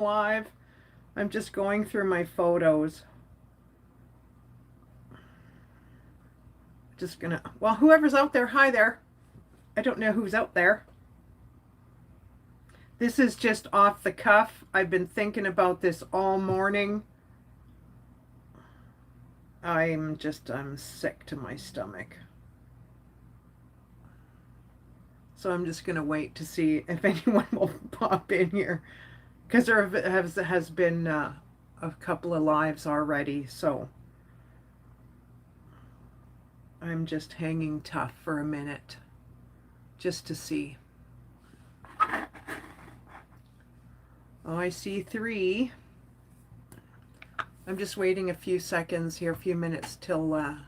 Live. I'm just going through my photos. Just gonna, well, whoever's out there, hi there. I don't know who's out there. This is just off the cuff. I've been thinking about this all morning. I'm sick to my stomach. So I'm just gonna wait to see if anyone will pop in here. Because there has been a couple of lives already, so I'm just hanging tough for a minute just to see. Oh, I see 3. I'm just waiting a few seconds here, a few minutes till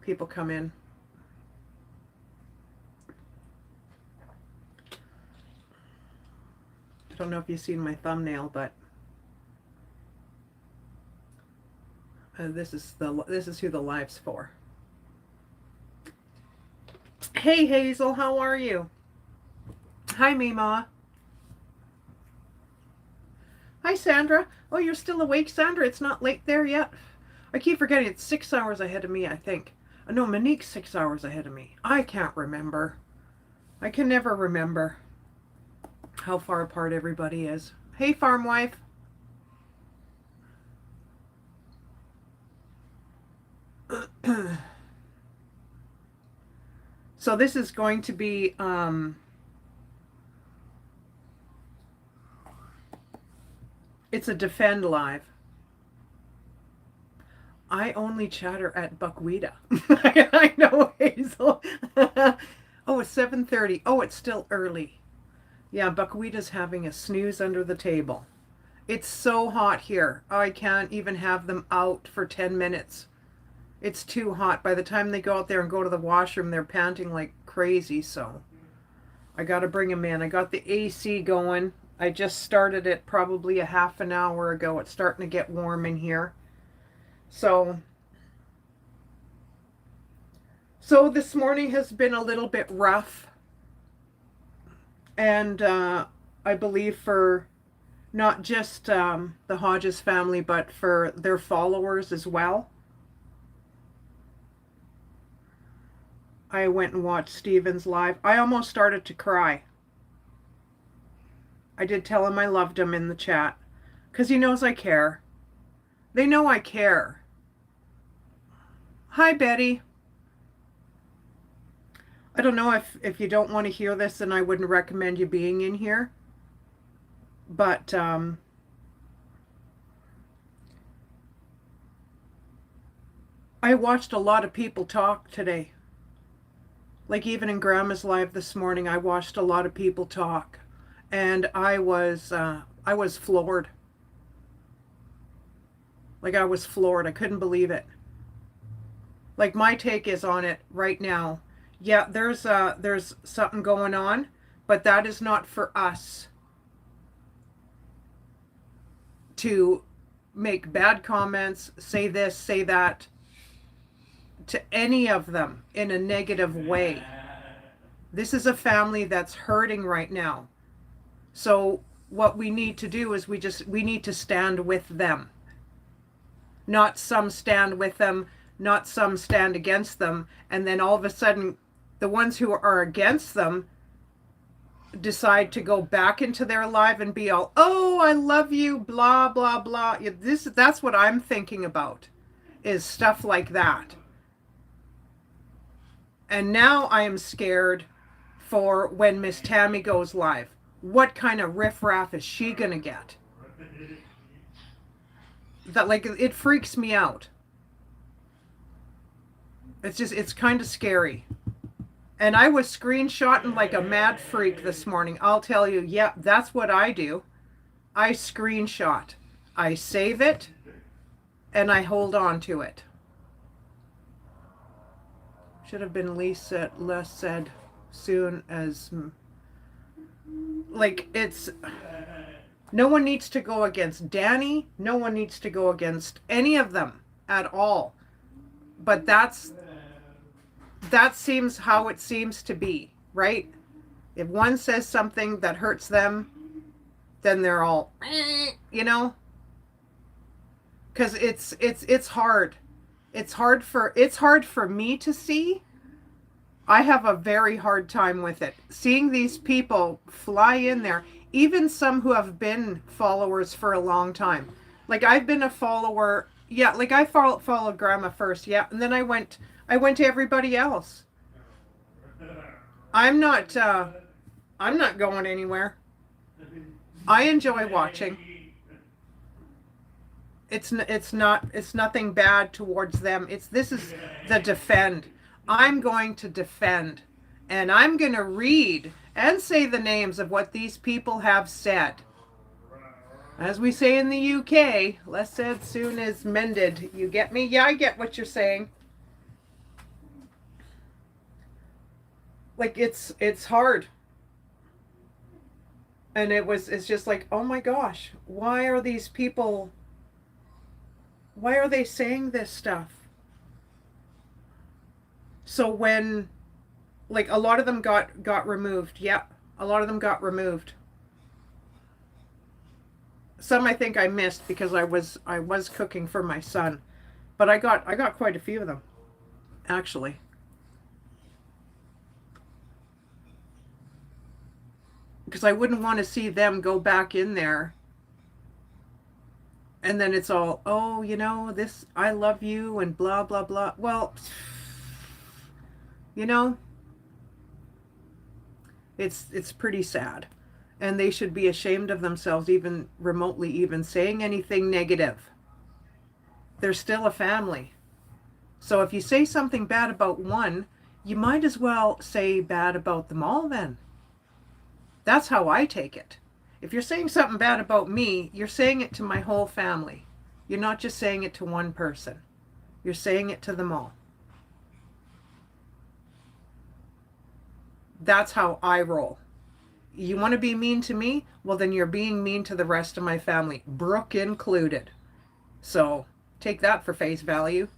people come in. I don't know if you've seen my thumbnail, but this is who the live's for. Hey Hazel, how are you? Hi Mima. Hi Sandra. Oh, you're still awake, Sandra? It's not late there yet? I keep forgetting it's 6 hours ahead of me, I think. No, Monique's 6 hours ahead of me. I can't remember. I can never remember how far apart everybody is. Hey farm wife. So this is going to be it's a defend live. I only chatter at Buckwheat. I know, Hazel. Oh, it's 7:30. Oh, it's still early. Yeah, Buckwheata's having a snooze under the table. It's so hot here. I can't even have them out for 10 minutes. It's too hot. By the time they go out there and go to the washroom, they're panting like crazy, so I got to bring them in. I got the AC going. I just started it probably a half an hour ago. It's starting to get warm in here. So this morning has been a little bit rough. And I believe for not just the Hodges family, but for their followers as well. I went and watched Steven's live. I almost started to cry. I did tell him I loved him in the chat, because he knows I care. They know I care. Hi, Betty. I don't know if you don't want to hear this, then I wouldn't recommend you being in here. But I watched a lot of people talk today. Like even in Grandma's live this morning, I watched a lot of people talk, and I was floored. Like I was floored. I couldn't believe it. Like my take is on it right now. Yeah, there's something going on, but that is not for us to make bad comments, say this, say that, to any of them in a negative way. This is a family that's hurting right now. So what we need to do is we need to stand with them. Not some stand with them, not some stand against them, and then all of a sudden the ones who are against them decide to go back into their life and be all, oh, I love you, blah, blah, blah. That's what I'm thinking about, is stuff like that. And now I am scared for when Miss Tammy goes live. What kind of riffraff is she going to get? That, like, it freaks me out. It's kind of scary. And I was screenshotting like a mad freak this morning. I'll tell you, yeah, that's what I do. I screenshot. I save it, and I hold on to it. Should have been less said soon as... Like, it's... No one needs to go against Danny. No one needs to go against any of them at all. But that seems how it seems to be, right? If one says something that hurts them, then they're all, you know, because it's hard. It's hard for me to see. I have a very hard time with it. Seeing these people fly in there, even some who have been followers for a long time. Like I've been a follower, yeah, like I followed grandma first, yeah, and then I went to everybody else. I'm not I'm not going anywhere. I enjoy watching. It's nothing bad towards them. This is the defend. I'm going to defend, and I'm going to read and say the names of what these people have said. As we say in the UK, less said soon is mended. You get me? Yeah, I get what you're saying. Like it's hard. And it's just like, "Oh my gosh, why are they saying this stuff?" So when like a lot of them got removed. Yeah, a lot of them got removed. Some I think I missed because I was cooking for my son, but I got quite a few of them actually, because I wouldn't want to see them go back in there and then it's all, "Oh, this, I love you and blah blah blah." Well, you know, it's pretty sad. And they should be ashamed of themselves even remotely even saying anything negative. They're still a family. So if you say something bad about one, you might as well say bad about them all then. That's how I take it. If you're saying something bad about me, you're saying it to my whole family. You're not just saying it to one person. You're saying it to them all. That's how I roll. You want to be mean to me? Well, then you're being mean to the rest of my family, Brooke included. So take that for face value,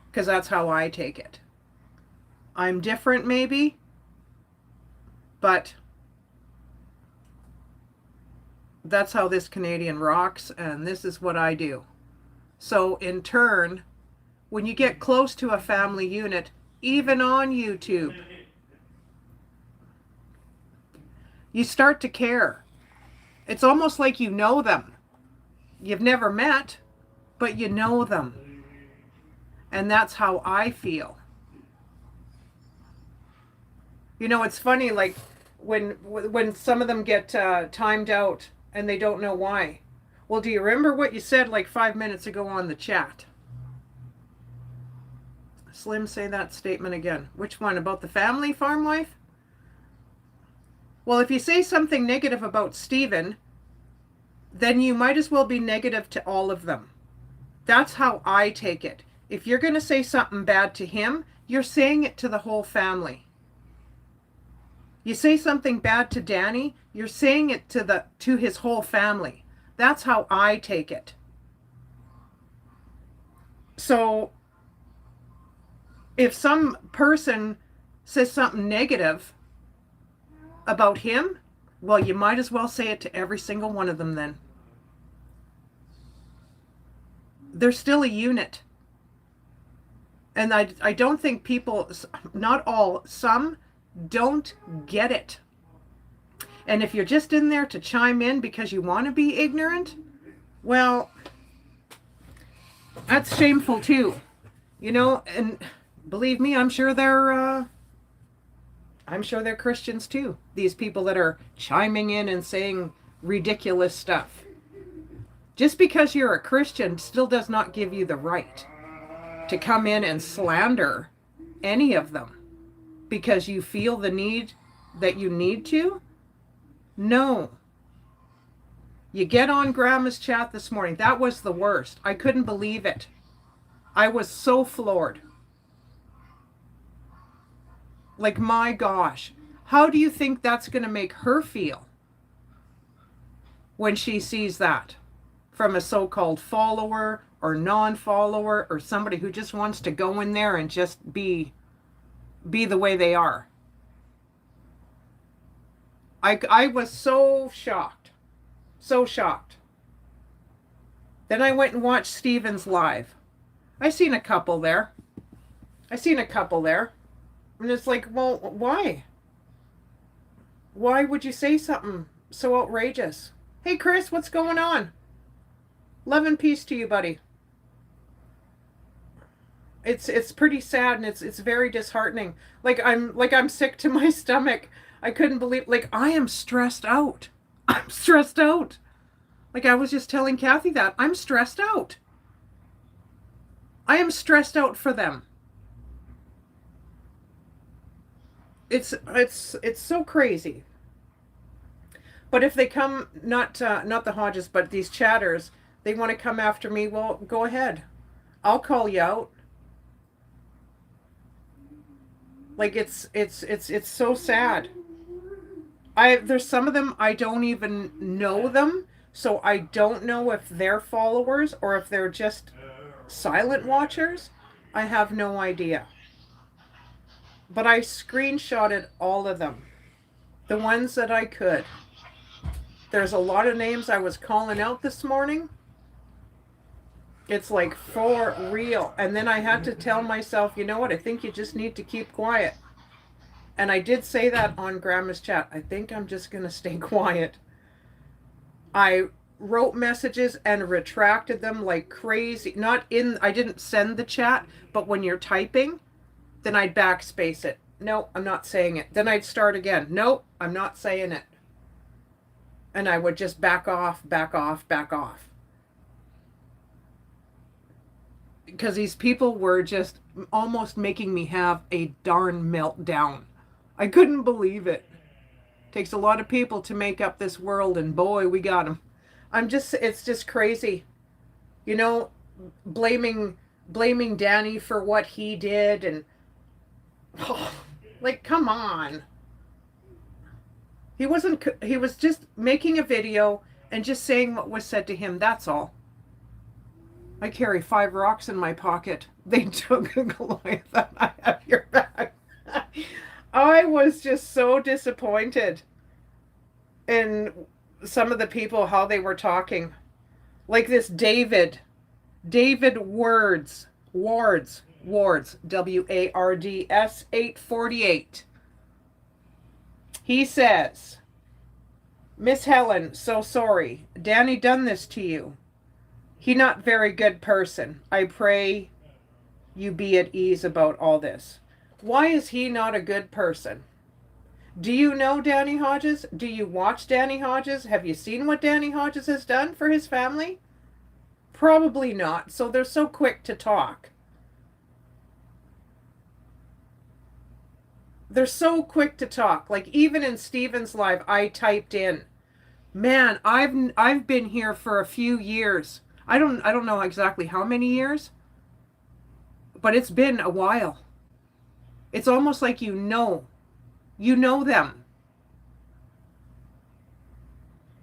because that's how I take it. I'm different, maybe, but that's how this Canadian rocks, and this is what I do. So, in turn, when you get close to a family unit, even on YouTube, you start to care. It's almost like you know them. You've never met, but you know them. And that's how I feel. It's funny, like when some of them get timed out and they don't know why. Well, do you remember what you said like 5 minutes ago on the chat? Slim, say that statement again. Which one? About the family farm wife? Well, if you say something negative about Stephen, then you might as well be negative to all of them. That's how I take it. If you're going to say something bad to him, you're saying it to the whole family. You say something bad to Danny, you're saying it to his whole family. That's how I take it. So if some person says something negative about him, well, you might as well say it to every single one of them then. They're still a unit. And I don't think people, not all, some don't get it. And if you're just in there to chime in because you want to be ignorant, well, that's shameful too. And believe me, I'm sure they're Christians too. These people that are chiming in and saying ridiculous stuff. Just because you're a Christian still does not give you the right to come in and slander any of them because you feel the need that you need to. No. You get on Grandma's chat this morning. That was the worst. I couldn't believe it. I was so floored. Like, my gosh, how do you think that's going to make her feel when she sees that from a so-called follower or non-follower or somebody who just wants to go in there and just be the way they are? I was so shocked. So shocked. Then I went and watched Steven's live. I seen a couple there. I seen a couple there. And it's like, well, why? Why would you say something so outrageous? Hey, Chris, what's going on? Love and peace to you, buddy. It's pretty sad, and it's very disheartening. I'm sick to my stomach. I couldn't believe, like, I am stressed out. I'm stressed out. Like, I was just telling Kathy that I'm stressed out. I am stressed out for them. It's so crazy. But if they come, not the Hodges, but these chatters, they want to come after me, well, go ahead. I'll call you out. Like, it's so sad. There's some of them I don't even know them, so I don't know if they're followers or if they're just silent watchers. I have no idea. But I screenshotted all of them. The ones that I could. There's a lot of names I was calling out this morning. It's like, for real. And then I had to tell myself, you know what? I think you just need to keep quiet. And I did say that on Grandma's chat. I think I'm just going to stay quiet. I wrote messages and retracted them like crazy. I didn't send the chat, but when you're typing, then I'd backspace it. No, I'm not saying it. Then I'd start again. No, I'm not saying it. And I would just back off, back off, back off. Because these people were just almost making me have a darn meltdown. I couldn't believe it. Takes a lot of people to make up this world, and boy, we got them. It's just crazy. You know, blaming Danny for what he did, and like, come on. He was just making a video and just saying what was said to him, that's all. I carry 5 rocks in my pocket. They took a Goliath and I have your back. I was just so disappointed in some of the people, how they were talking. Like this David Wards, Wards, WARDS 848. He says, Miss Helen, so sorry. Danny done this to you. He not very good person. I pray you be at ease about all this. Why is he not a good person? Do you know Danny Hodges? Do you watch Danny Hodges? Have you seen what Danny Hodges has done for his family? Probably not. So they're so quick to talk. They're so quick to talk. Like, even in Steven's live, I typed in, man, I've been here for a few years. I don't know exactly how many years, but it's been a while. It's almost like you know them.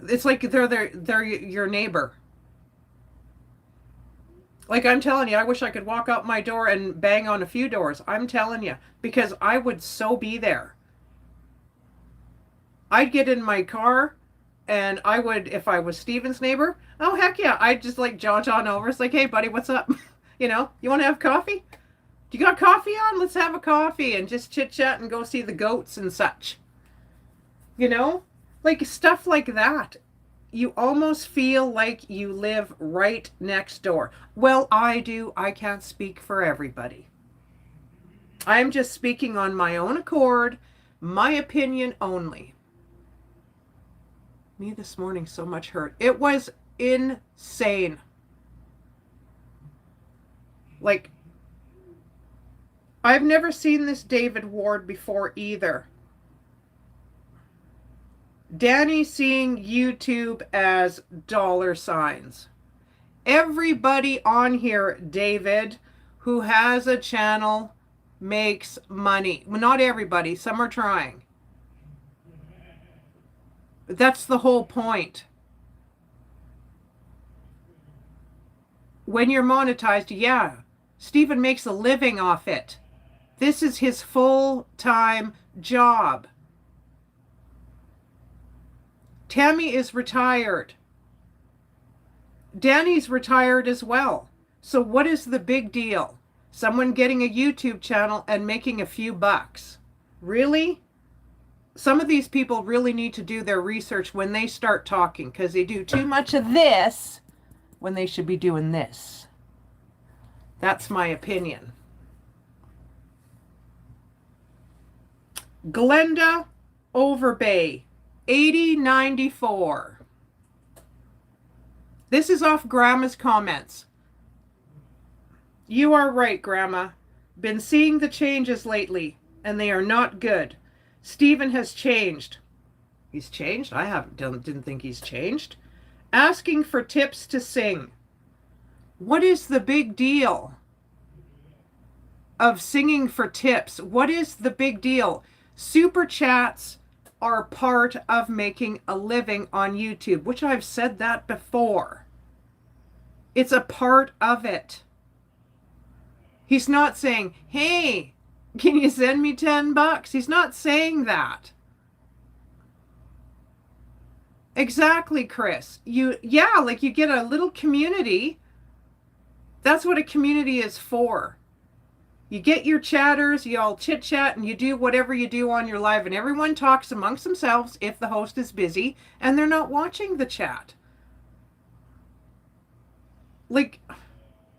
It's like they're your neighbor. Like, I'm telling you, I wish I could walk out my door and bang on a few doors. I'm telling you, because I would so be there. I'd get in my car and I would, if I was Steven's neighbor, oh, heck yeah, I'd just like jaunt on over. It's like, hey, buddy, what's up? You know, you want to have coffee? Do you got coffee on? Let's have a coffee and just chit chat and go see the goats and such. You know, like stuff like that. You almost feel like you live right next door. Well, I do. I can't speak for everybody. I'm just speaking on my own accord, my opinion only. Me this morning, so much hurt. It was insane. Like, I've never seen this David Ward before either. Danny seeing YouTube as dollar signs. Everybody on here, David, who has a channel makes money. Well, not everybody. Some are trying. But that's the whole point. When you're monetized, yeah, Steven makes a living off it. This is his full-time job. Tammy is retired. Danny's retired as well. So what is the big deal? Someone getting a YouTube channel and making a few bucks. Really? Some of these people really need to do their research when they start talking, because they do too much of this when they should be doing this. That's my opinion. Glenda Overbay, 8094. This is off Grandma's comments. You are right, Grandma. Been seeing the changes lately, and they are not good. Stephen has changed. He's changed? Didn't think he's changed. Asking for tips to sing. What is the big deal of singing for tips? What is the big deal? Super chats are part of making a living on YouTube, which I've said that before. It's a part of it. He's not saying, hey, can you send me $10? He's not saying that. Exactly, Chris. Like you get a little community. That's what a community is for. You get your chatters, you all chit chat, and you do whatever you do on your live, and everyone talks amongst themselves if the host is busy and they're not watching the chat. Like,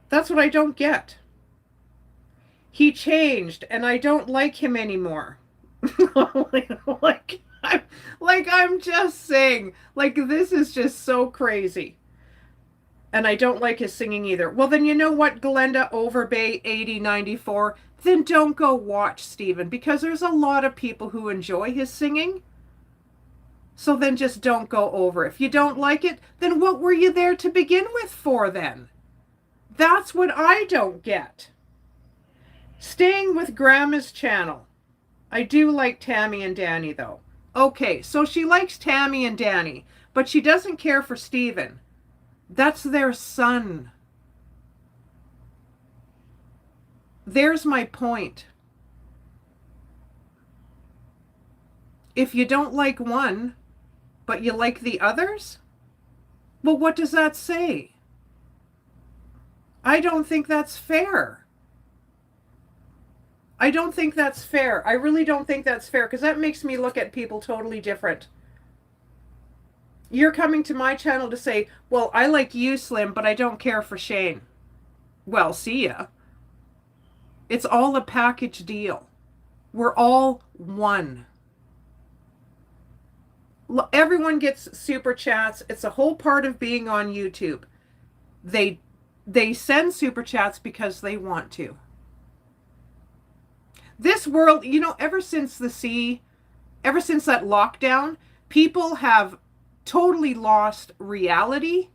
that's what I don't get. He changed, and I don't like him anymore. I'm just saying, like, this is just so crazy. And I don't like his singing either. Well, then you know what, Glenda Overbay 8094? Then don't go watch Stephen, because there's a lot of people who enjoy his singing. So then just don't go over. If you don't like it, then what were you there to begin with for then? That's what I don't get. Staying with Grandma's channel. I do like Tammy and Danny though. Okay, so she likes Tammy and Danny, but she doesn't care for Stephen. That's their son. There's my point. If you don't like one, but you like the others, well, what does that say? I don't think that's fair. I don't think that's fair. I really don't think that's fair, because that makes me look at people totally different. You're coming to my channel to say, well, I like you, Slim, but I don't care for Shane. Well, see ya. It's all a package deal. We're all one. Everyone gets super chats. It's a whole part of being on YouTube. They send super chats because they want to. This world, ever since that lockdown, people have totally lost reality.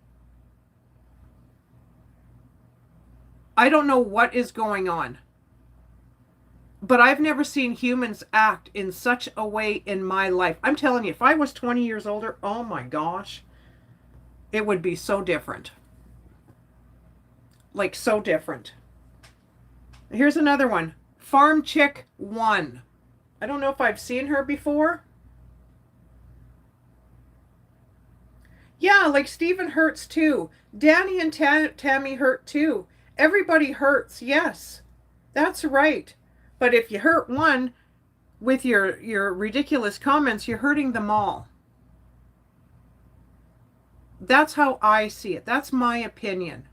I don't know what is going on. But I've never seen humans act in such a way in my life. I'm telling you, if I was 20 years older, oh my gosh, it would be so different. Like, so different. Here's another one. Farm Chick 1. I don't know if I've seen her before. Yeah, like Stephen hurts too. Danny and Tammy hurt too. Everybody hurts, yes. That's right. But if you hurt one with your ridiculous comments, you're hurting them all. That's how I see it. That's my opinion.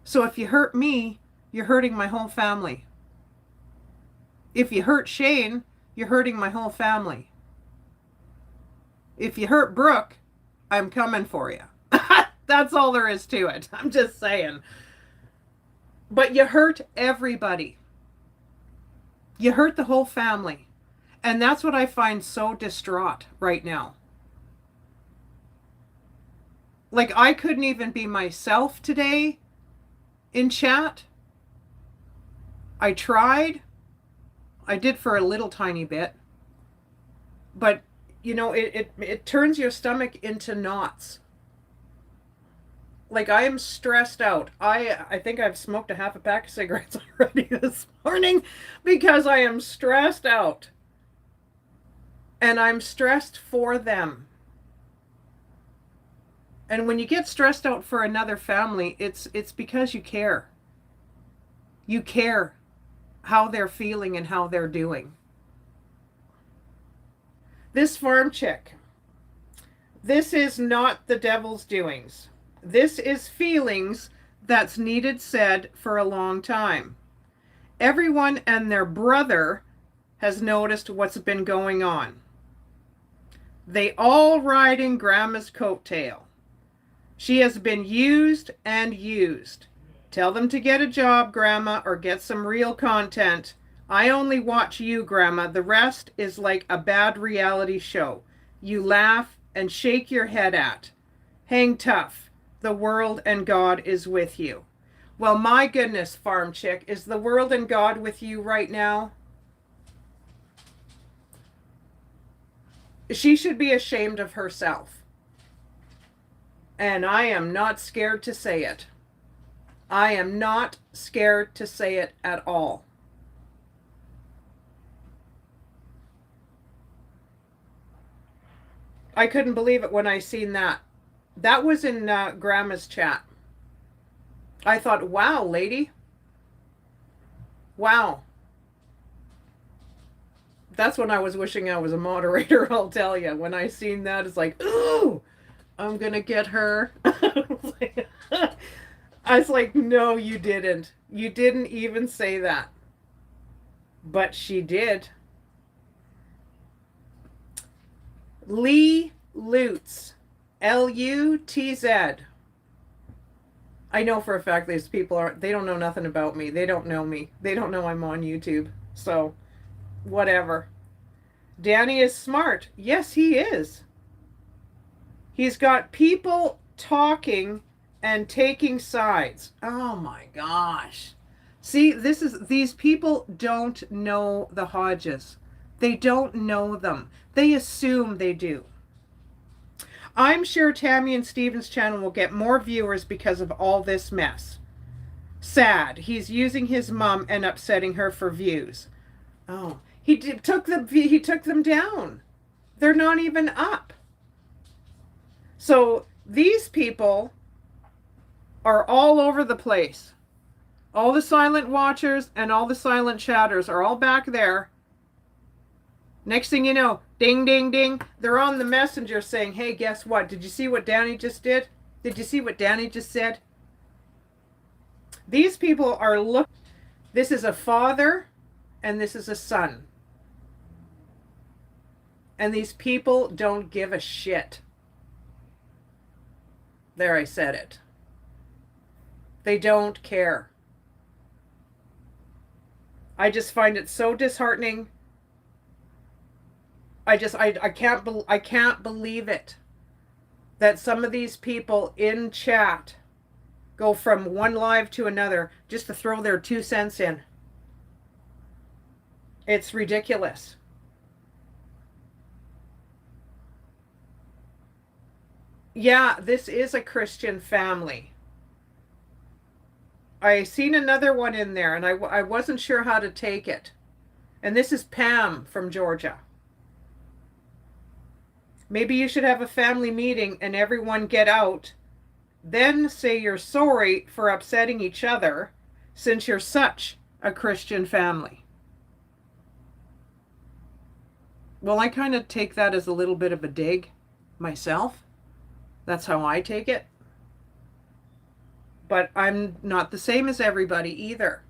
So if you hurt me, you're hurting my whole family. If you hurt Shane, you're hurting my whole family. If you hurt Brooke, I'm coming for you. That's all there is to it. I'm just saying. But you hurt everybody. You hurt the whole family. And that's what I find so distraught right now. Like, I couldn't even be myself today in chat. I tried. I did for a little tiny bit. But, it turns your stomach into knots. Like, I am stressed out. I think I've smoked a half a pack of cigarettes already this morning because I am stressed out. And I'm stressed for them. And when you get stressed out for another family, it's because you care. You care how they're feeling and how they're doing. This farm chick, this is not the devil's doings. This is feelings that's needed said for a long time. Everyone and their brother has noticed what's been going on. They all ride in Grandma's coattail. She has been used and used. Tell them to get a job, Grandma, or get some real content. I only watch you, Grandma. The rest is like a bad reality show. You laugh and shake your head at. Hang tough. The world and God is with you. Well, my goodness, farm chick, is the world and God with you right now? She should be ashamed of herself. And I am not scared to say it. I am not scared to say it at all. I couldn't believe it when I seen that. That was in Grandma's chat. I thought, wow, lady. Wow. That's when I was wishing I was a moderator, I'll tell you. When I seen that, it's like, ooh, I'm going to get her. I was like, no, you didn't. You didn't even say that. But she did. Lee Lutz. Lutz. I know for a fact these people they don't know nothing about me. They don't know me. They don't know I'm on YouTube. So, whatever. Danny is smart. Yes, he is. He's got people talking and taking sides. Oh my gosh. See, these people don't know the Hodges. They don't know them. They assume they do. I'm sure Tammy and Steven's channel will get more viewers because of all this mess. Sad. He's using his mom and upsetting her for views. Oh, he took them down. They're not even up. So these people are all over the place. All the silent watchers and all the silent chatters are all back there. Next thing you know, ding, ding, ding, they're on the messenger saying, hey, guess what? Did you see what Danny just did? Did you see what Danny just said? These people are looking. This is a father and this is a son. And these people don't give a shit. There, I said it. They don't care. I just find it so disheartening. I can't believe it that some of these people in chat go from one live to another just to throw their 2 cents in. It's ridiculous. Yeah, this is a Christian family. I seen another one in there and I wasn't sure how to take it. And this is Pam from Georgia. Maybe you should have a family meeting and everyone get out. Then say you're sorry for upsetting each other since you're such a Christian family. Well, I kind of take that as a little bit of a dig myself. That's how I take it. But I'm not the same as everybody either.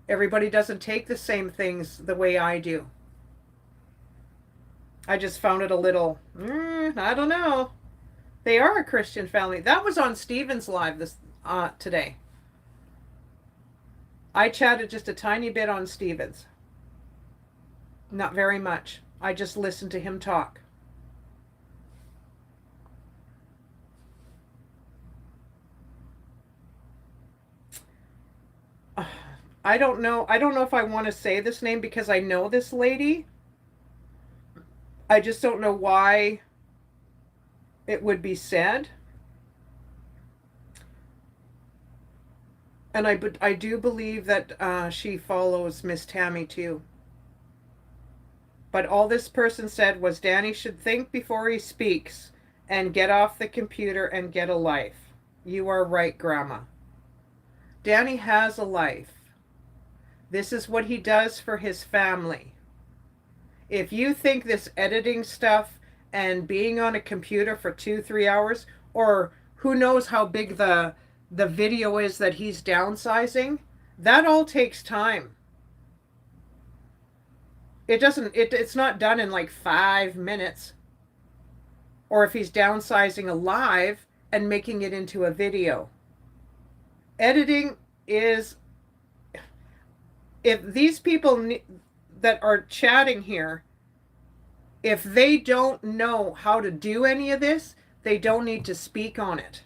Everybody doesn't take the same things the way I do. I just found it a little, I don't know. They are a Christian family. That was on Steven's live today. I chatted just a tiny bit on Steven's. Not very much. I just listened to him talk. I don't know. I don't know if I want to say this name because I know this lady. I just don't know why it would be said. And I do believe that she follows Miss Tammy too. But all this person said was Danny should think before he speaks and get off the computer and get a life. You are right, Grandma. Danny has a life. This is what he does for his family. If you think this editing stuff and being on a computer for 2-3 hours, or who knows how big the video is that he's downsizing, that all takes time. It's not done in like 5 minutes. Or if he's downsizing a live and making it into a video. Editing is, if these people that are chatting here, if they don't know how to do any of this, they don't need to speak on it.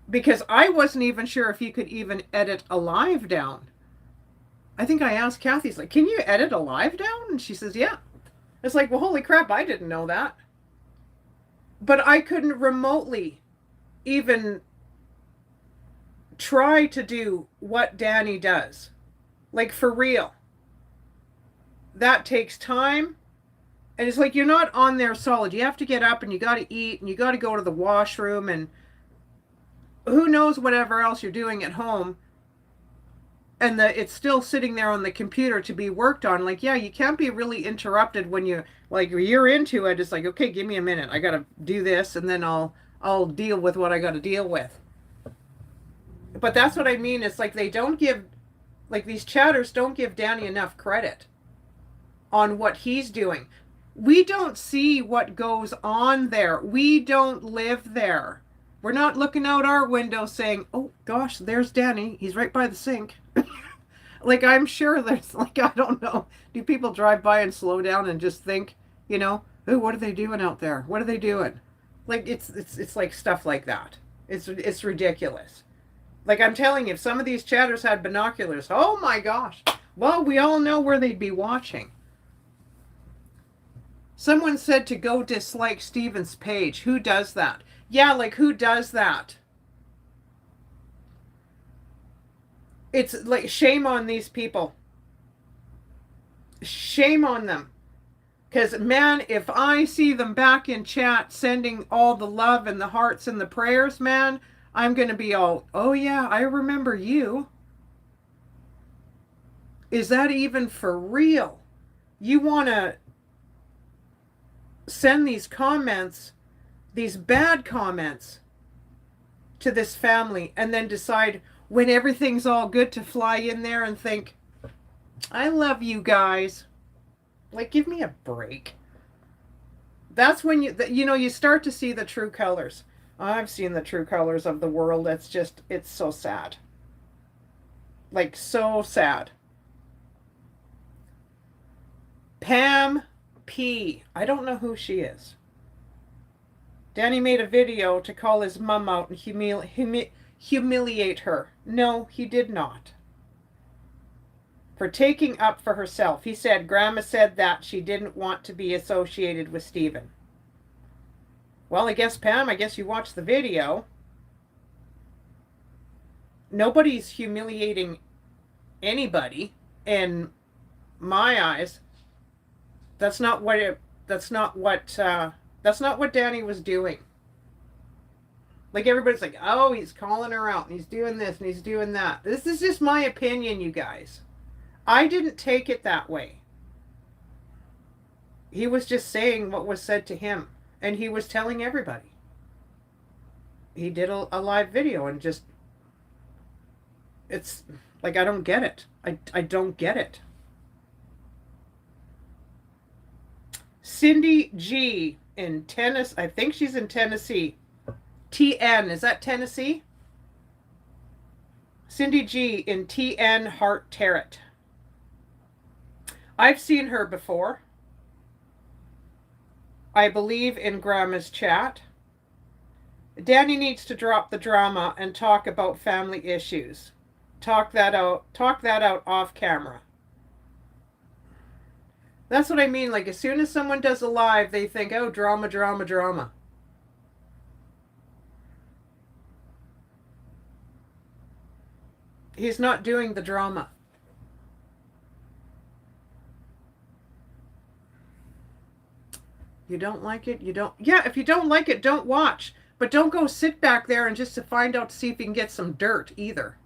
Because I wasn't even sure if you could even edit a live down. I think I asked Kathy's like, can you edit a live down? And she says, yeah. It's like, well, holy crap, I didn't know that. But I couldn't remotely even try to do what Danny does. Like, for real. That takes time. And it's like, you're not on there solid. You have to get up and you got to eat and you got to go to the washroom and who knows whatever else you're doing at home. And it's still sitting there on the computer to be worked on. Like, yeah, you can't be really interrupted when you're into it. It's like, okay, give me a minute. I got to do this and then I'll deal with what I got to deal with. But that's what I mean. It's like these chatters don't give Danny enough credit on what he's doing. We don't see what goes on there. We don't live there. We're not looking out our window saying, oh gosh, there's Danny. He's right by the sink. Like, I'm sure there's, like, I don't know. Do people drive by and slow down and just think, oh, what are they doing out there? What are they doing? Like, it's like stuff like that. It's ridiculous. Like, I'm telling you, if some of these chatters had binoculars, oh my gosh. Well, we all know where they'd be watching. Someone said to go dislike Stephen's page. Who does that? Yeah, like, who does that? It's like, shame on these people. Shame on them. Because, man, if I see them back in chat sending all the love and the hearts and the prayers, man, I'm going to be all, oh yeah, I remember you. Is that even for real? You want to send these comments, these bad comments, to this family and then decide when everything's all good to fly in there and think, I love you guys. Like, give me a break. That's when you start to see the true colors. I've seen the true colors of the world. It's so sad. Like, so sad. Pam P. I don't know who she is. Danny made a video to call his mom out and humiliate her. No, he did not. For taking up for herself. He said, Grandma said that she didn't want to be associated with Stephen. Well, I guess, Pam, you watched the video. Nobody's humiliating anybody in my eyes. That's not what Danny was doing. Like, everybody's like, oh, he's calling her out and he's doing this and he's doing that. This is just my opinion, you guys. I didn't take it that way. He was just saying what was said to him. And he was telling everybody. He did a live video and just... It's like, I don't get it. I don't get it. Cindy G in Tennessee. I think she's in Tennessee. TN. Is that Tennessee? Cindy G in TN Hart Tarot. I've seen her before. I believe in Grandma's chat. Danny needs to drop the drama and talk about family issues. Talk that out off camera. That's what I mean. Like, as soon as someone does a live, they think, oh, drama, drama, drama. He's not doing the drama. You don't like it? You don't. Yeah, if you don't like it, don't watch. But don't go sit back there and just to find out to see if you can get some dirt either.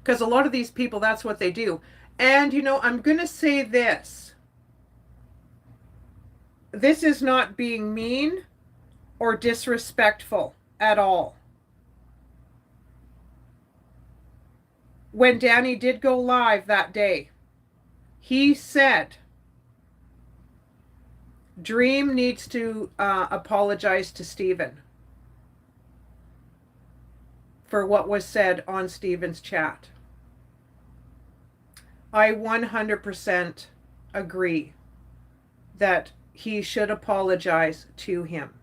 Because a lot of these people, that's what they do. And, I'm going to say this. This is not being mean or disrespectful at all. When Danny did go live that day, he said, Dream needs to apologize to Stephen for what was said on Stephen's chat. I 100% agree that he should apologize to him.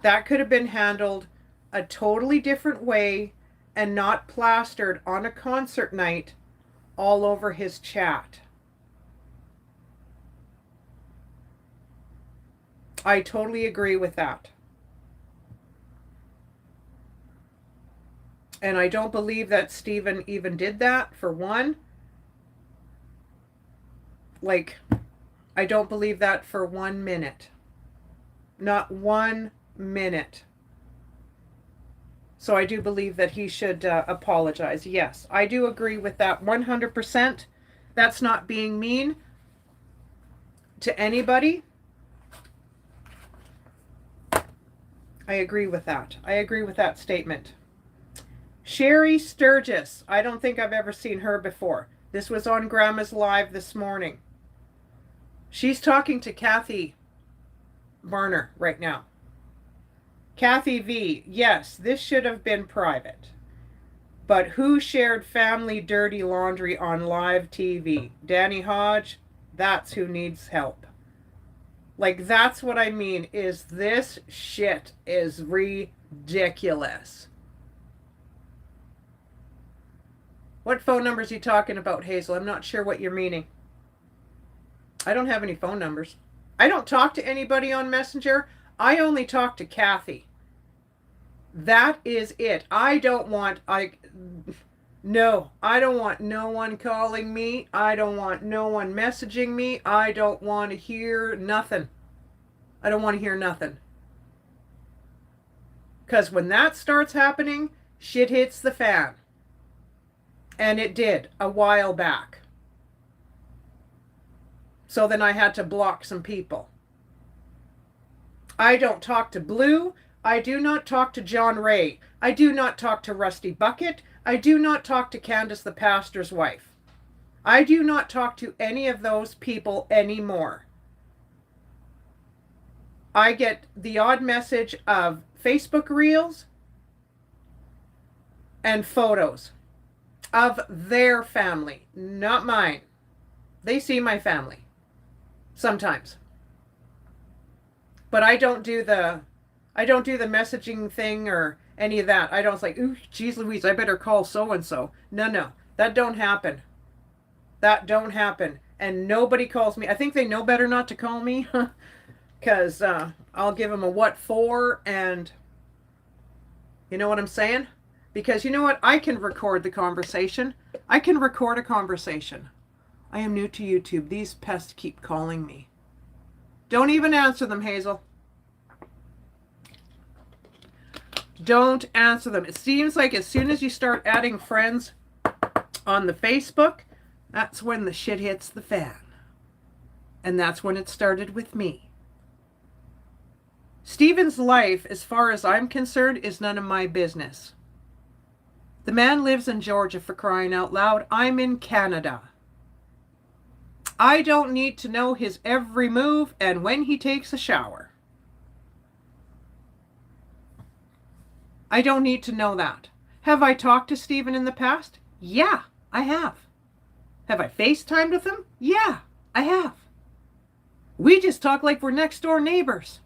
That could have been handled a totally different way and not plastered on a concert night all over his chat. I totally agree with that. And I don't believe that Stephen even did that, for one. Like, I don't believe that for 1 minute. Not 1 minute. So I do believe that he should apologize. Yes, I do agree with that 100%. That's not being mean to anybody. I agree with that. I agree with that statement. Sherry Sturgis. I don't think I've ever seen her before. This was on Grandma's Live this morning. She's talking to Kathy Barner right now. Kathy V. Yes, this should have been private. But who shared family dirty laundry on live TV? Danny Hodge? That's who needs help. Like, that's what I mean, is this shit is ridiculous. What phone numbers are you talking about, Hazel? I'm not sure what you're meaning. I don't have any phone numbers. I don't talk to anybody on Messenger. I only talk to Kathy. That is it. I don't want no one calling me. I don't want no one messaging me. I don't want to hear nothing. I don't want to hear nothing. Because when that starts happening, shit hits the fan. And it did a while back. So then I had to block some people. I don't talk to Blue. I do not talk to John Ray. I do not talk to Rusty Bucket. I do not talk to Candace the pastor's wife. I do not talk to any of those people anymore. I get the odd message of Facebook Reels and photos of their family, not mine. They see my family sometimes. But I don't do the messaging thing or any of that. I don't like, ooh, geez Louise, I better call so-and-so. No, that don't happen. That don't happen. And nobody calls me. I think they know better not to call me because I'll give them a what for, and you know what I'm saying? Because you know what? I can record the conversation. I can record a conversation. I am new to YouTube. These pests keep calling me. Don't even answer them, Hazel. Don't answer them. It seems like as soon as you start adding friends on the Facebook, that's when the shit hits the fan. And that's when it started with me. Stephen's life, as far as I'm concerned, is none of my business. The man lives in Georgia, for crying out loud. I'm in Canada. I don't need to know his every move and when he takes a shower. I don't need to know that. Have I talked to Stephen in the past? Yeah, I have. Have I FaceTimed with him? Yeah, I have. We just talk like we're next door neighbors.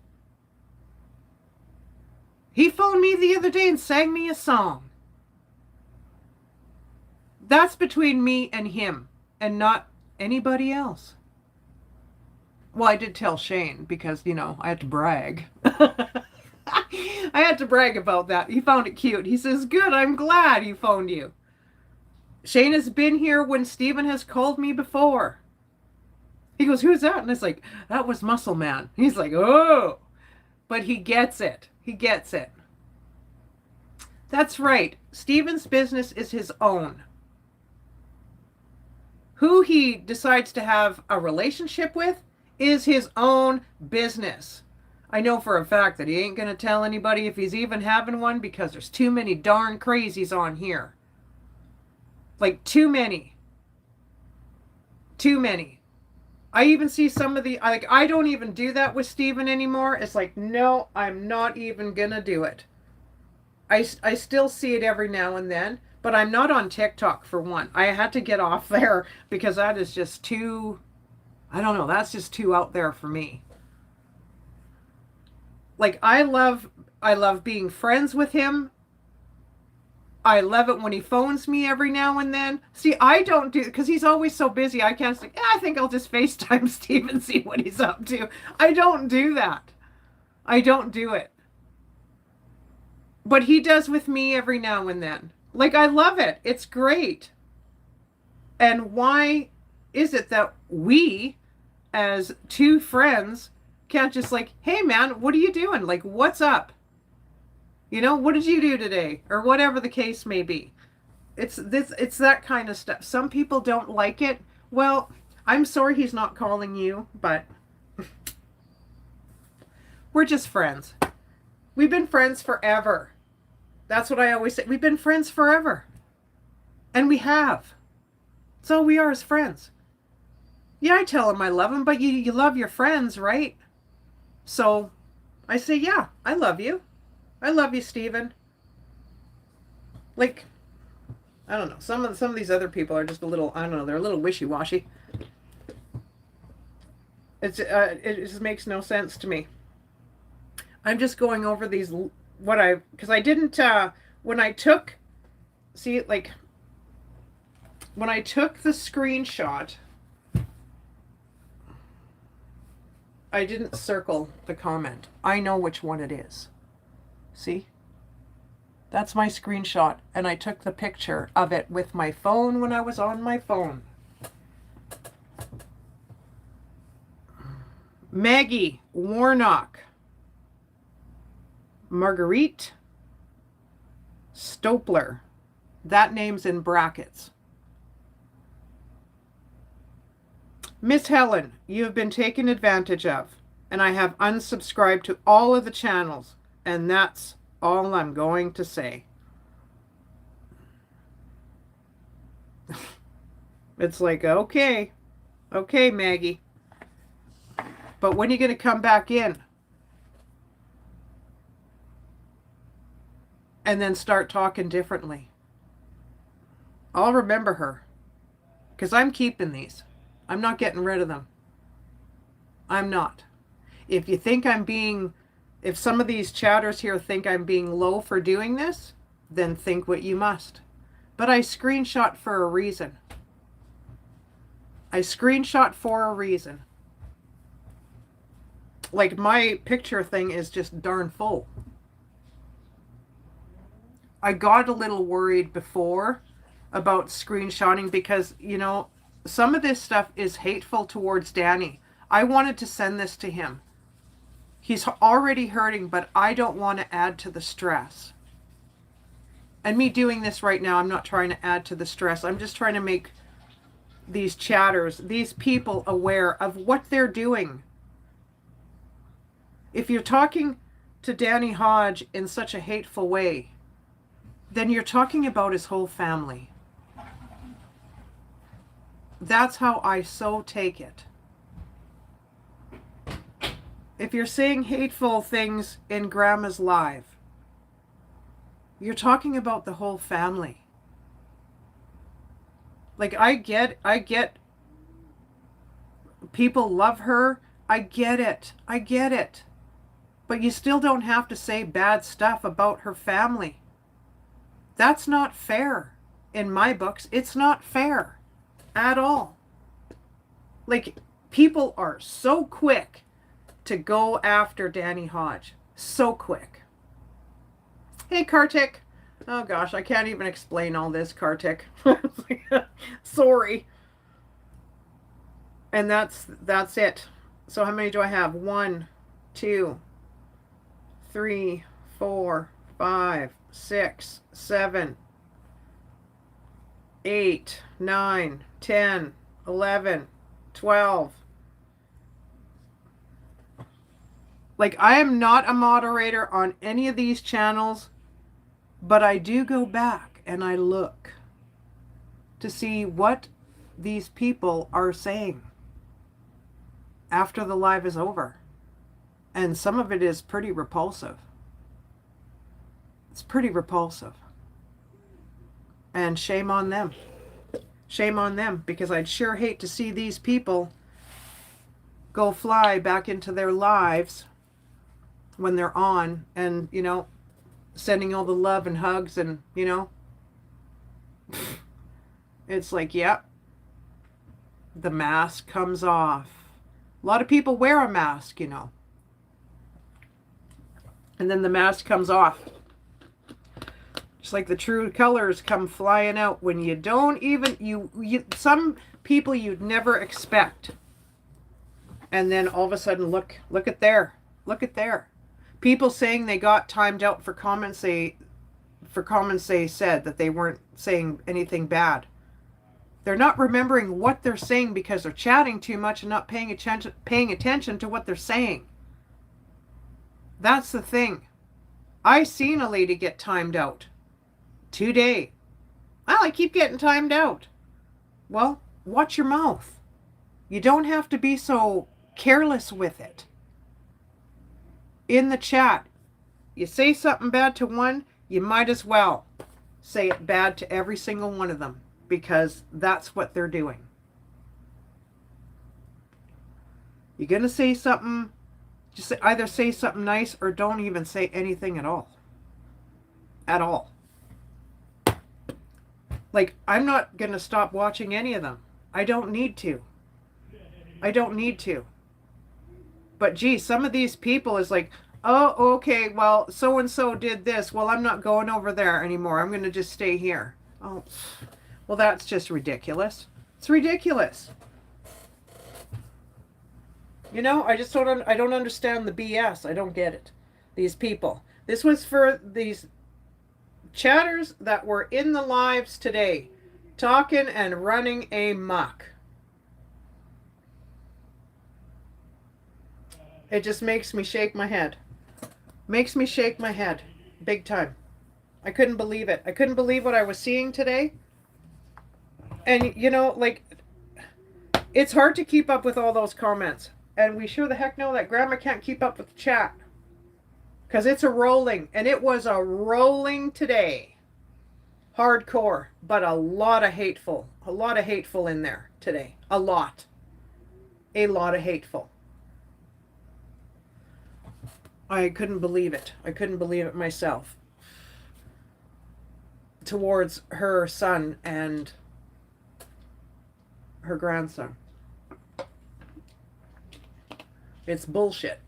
He phoned me the other day and sang me a song. That's between me and him and not anybody else. Well, I did tell Shane because, I had to brag. I had to brag about that. He found it cute. He says, good, I'm glad he phoned you. Shane has been here when Stephen has called me before. He goes, who's that? And it's like, that was Muscle Man. He's like, oh, but he gets it. He gets it. That's right. Steven's business is his own. Who he decides to have a relationship with is his own business. I know for a fact that he ain't going to tell anybody if he's even having one because there's too many darn crazies on here. Like, too many. Too many. I even see some of the, like, I don't even do that with Steven anymore. It's like, no, I'm not even going to do it. I still see it every now and then, but I'm not on TikTok for one. I had to get off there because that is just too, I don't know, that's just too out there for me. Like, I love being friends with him. I love it when he phones me every now and then. See, I don't do, because he's always so busy, I can't say, yeah, I think I'll just FaceTime Steve and see what he's up to. I don't do that. I don't do it. But he does with me every now and then. Like, I love it. It's great. And why is it that we, as two friends, can't just like, hey man, what are you doing? Like, what's up? You know, what did you do today? Or whatever the case may be. It's that kind of stuff. Some people don't like it. Well, I'm sorry he's not calling you, but we're just friends. We've been friends forever. That's what I always say. We've been friends forever. And we have. That's all we are as friends. Yeah, I tell him I love him, but you love your friends, right? So I say, yeah, I love you. I love you, Steven. Like, I don't know. Some of these other people are just a little, I don't know, they're a little wishy-washy. It just makes no sense to me. I'm just going over these, because I didn't, when I took the screenshot, I didn't circle the comment. I know which one it is. See? That's my screenshot, and I took the picture of it with my phone when I was on my phone. Maggie Warnock. Marguerite Stopler. That name's in brackets. Miss Helen, you have been taken advantage of, and I have unsubscribed to all of the channels, and that's all I'm going to say. It's like, okay, Maggie. But when are you going to come back in? And then start talking differently. I'll remember her. Because I'm keeping these. I'm not getting rid of them. I'm not. If you think if some of these chatters here think I'm being low for doing this, then think what you must. But I screenshot for a reason. I screenshot for a reason. Like, my picture thing is just darn full. I got a little worried before about screenshotting because, you know, some of this stuff is hateful towards Danny. I wanted to send this to him. He's already hurting, but I don't want to add to the stress. And me doing this right now, I'm not trying to add to the stress. I'm just trying to make these chatters, these people aware of what they're doing. If you're talking to Danny Hodge in such a hateful way, then you're talking about his whole family. That's how I so take it. If you're saying hateful things in Grandma's live, you're talking about the whole family. Like, I get people love her. I get it. But you still don't have to say bad stuff about her family. That's not fair. In my books, it's not fair at all. Like, people are so quick to go after Danny Hodge. So quick. Hey, Kartik. Oh gosh, I can't even explain all this, Kartik. Sorry. And that's it. So how many do I have? 1, 2, 3, 4, 5, 6, 7, 8, 9, 10, 11, 12. Like, I am not a moderator on any of these channels, but I do go back and I look to see what these people are saying after the live is over. And some of it is pretty repulsive. It's pretty repulsive. And shame on them. Shame on them, because I'd sure hate to see these people go fly back into their lives when they're on and, you know, sending all the love and hugs and, you know, it's like, yep, the mask comes off. A lot of people wear a mask, you know, and then the mask comes off. Just like the true colors come flying out when you don't even, you some people you'd never expect. And then all of a sudden, look at there. Look at there. People saying they got timed out for comments they said that they weren't saying anything bad. They're not remembering what they're saying because they're chatting too much and not paying attention to what they're saying. That's the thing. I seen a lady get timed out today. Well, I keep getting timed out. Well, watch your mouth. You don't have to be so careless with it. In the chat, you say something bad to one, you might as well say it bad to every single one of them, because that's what they're doing. You're going to say something, just either say something nice or don't even say anything at all. At all. Like, I'm not going to stop watching any of them. I don't need to. I don't need to. But gee, some of these people is like, oh, okay, well, so-and-so did this. Well, I'm not going over there anymore. I'm going to just stay here. Oh, well, that's just ridiculous. It's ridiculous. You know, I don't understand the BS. I don't get it. These people. This was for these chatters that were in the lives today, talking and running amok. It just makes me shake my head. Makes me shake my head. Big time. I couldn't believe it. I couldn't believe what I was seeing today. And, you know, like, it's hard to keep up with all those comments. And we sure the heck know that Grandma can't keep up with the chat. Because it's a rolling. And it was a rolling today. Hardcore. But a lot of hateful. A lot of hateful in there today. A lot. A lot of hateful. I couldn't believe it. I couldn't believe it myself. Towards her son and her grandson. It's bullshit.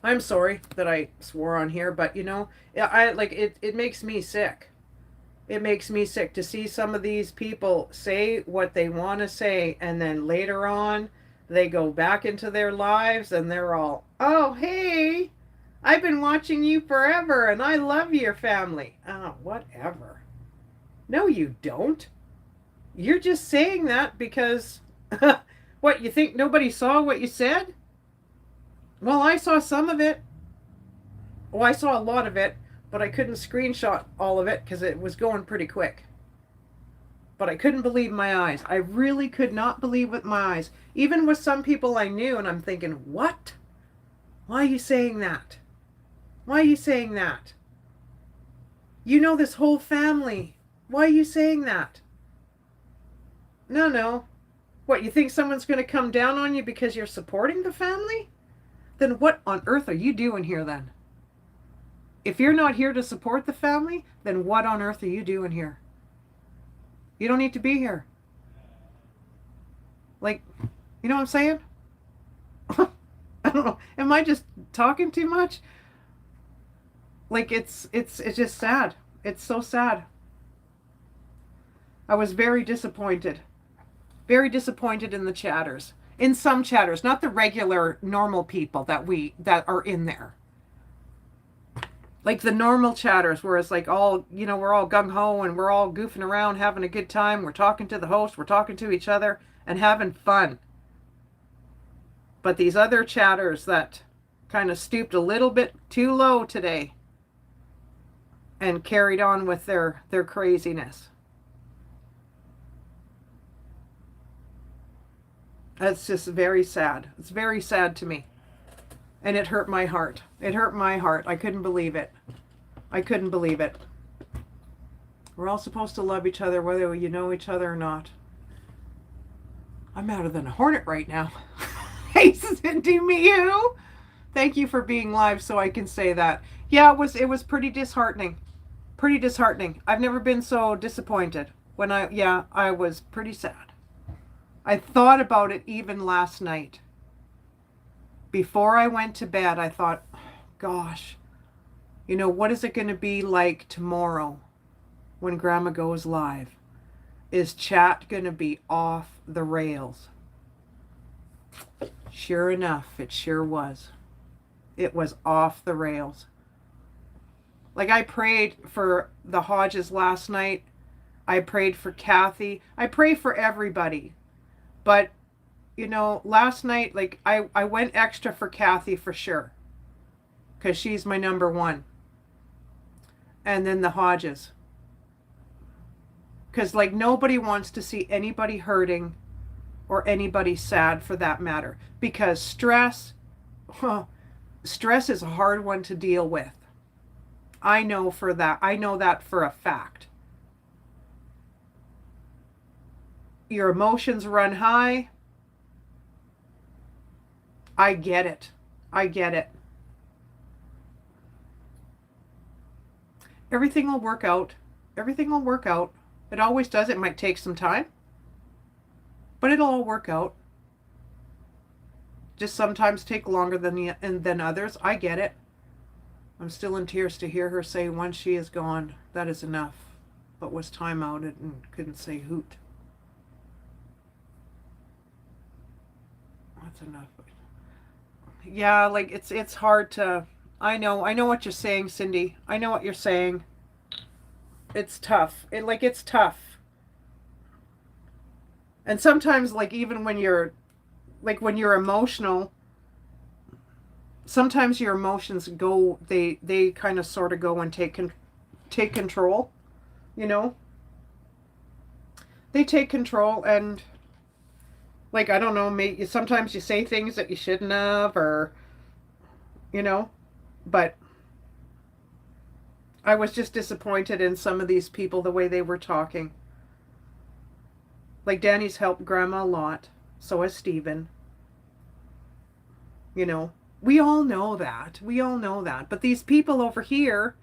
I'm sorry that I swore on here, but you know, it makes me sick. It makes me sick to see some of these people say what they want to say, and then later on they go back into their lives and they're all, oh, hey, I've been watching you forever and I love your family. Oh, whatever. No, you don't. You're just saying that because, what, you think nobody saw what you said? Well, I saw some of it. Well, I saw a lot of it, but I couldn't screenshot all of it because it was going pretty quick. But I couldn't believe my eyes. I really could not believe with my eyes. Even with some people I knew, and I'm thinking, what? Why are you saying that? Why are you saying that? You know this whole family. Why are you saying that? No. What, you think someone's going to come down on you because you're supporting the family? Then what on earth are you doing here then? If you're not here to support the family, then what on earth are you doing here? You don't need to be here. Like, you know what I'm saying? I don't know. Am I just talking too much? Like, it's just sad. It's so sad. I was very disappointed Very disappointed in the chatters. In some chatters, not the regular normal people that are in there. Like the normal chatters where it's like all, we're all gung-ho and we're all goofing around having a good time. We're talking to the host, we're talking to each other and having fun. But these other chatters that kind of stooped a little bit too low today and carried on with their craziness. That's just very sad. It's very sad to me. And it hurt my heart. It hurt my heart. I couldn't believe it. I couldn't believe it. We're all supposed to love each other whether you know each other or not. I'm madder than a hornet right now. Hey, Cindy, me you. Thank you for being live so I can say that. Yeah, it was pretty disheartening. Pretty disheartening. I've never been so disappointed. I was pretty sad. I thought about it even last night. Before I went to bed, I thought, gosh, what is it going to be like tomorrow when Grandma goes live? Is chat going to be off the rails? Sure enough, it sure was. It was off the rails. Like I prayed for the Hodges last night. I prayed for Kathy. I pray for everybody. But, last night, like I went extra for Kathy for sure. Because she's my number one. And then the Hodges. Because like nobody wants to see anybody hurting or anybody sad for that matter. Because stress is a hard one to deal with. I know that for a fact. Your emotions run high. I get it. I get it. Everything will work out. Everything will work out. It always does. It might take some time, but it'll all work out. Just sometimes take longer than others. I get it. I'm still in tears to hear her say, once she is gone, that is enough. But was time outed and couldn't say hoot. That's enough. Yeah, like it's hard to. I know what you're saying, Cindy. I know what you're saying. It's tough. It's tough. And sometimes, like even when you're emotional, sometimes your emotions go. They kind of sort of go and take control. They take control and. Like, I don't know, maybe sometimes you say things that you shouldn't have, or, but I was just disappointed in some of these people, the way they were talking. Like, Danny's helped Grandma a lot, so has Stephen. We all know that. We all know that. But these people over here,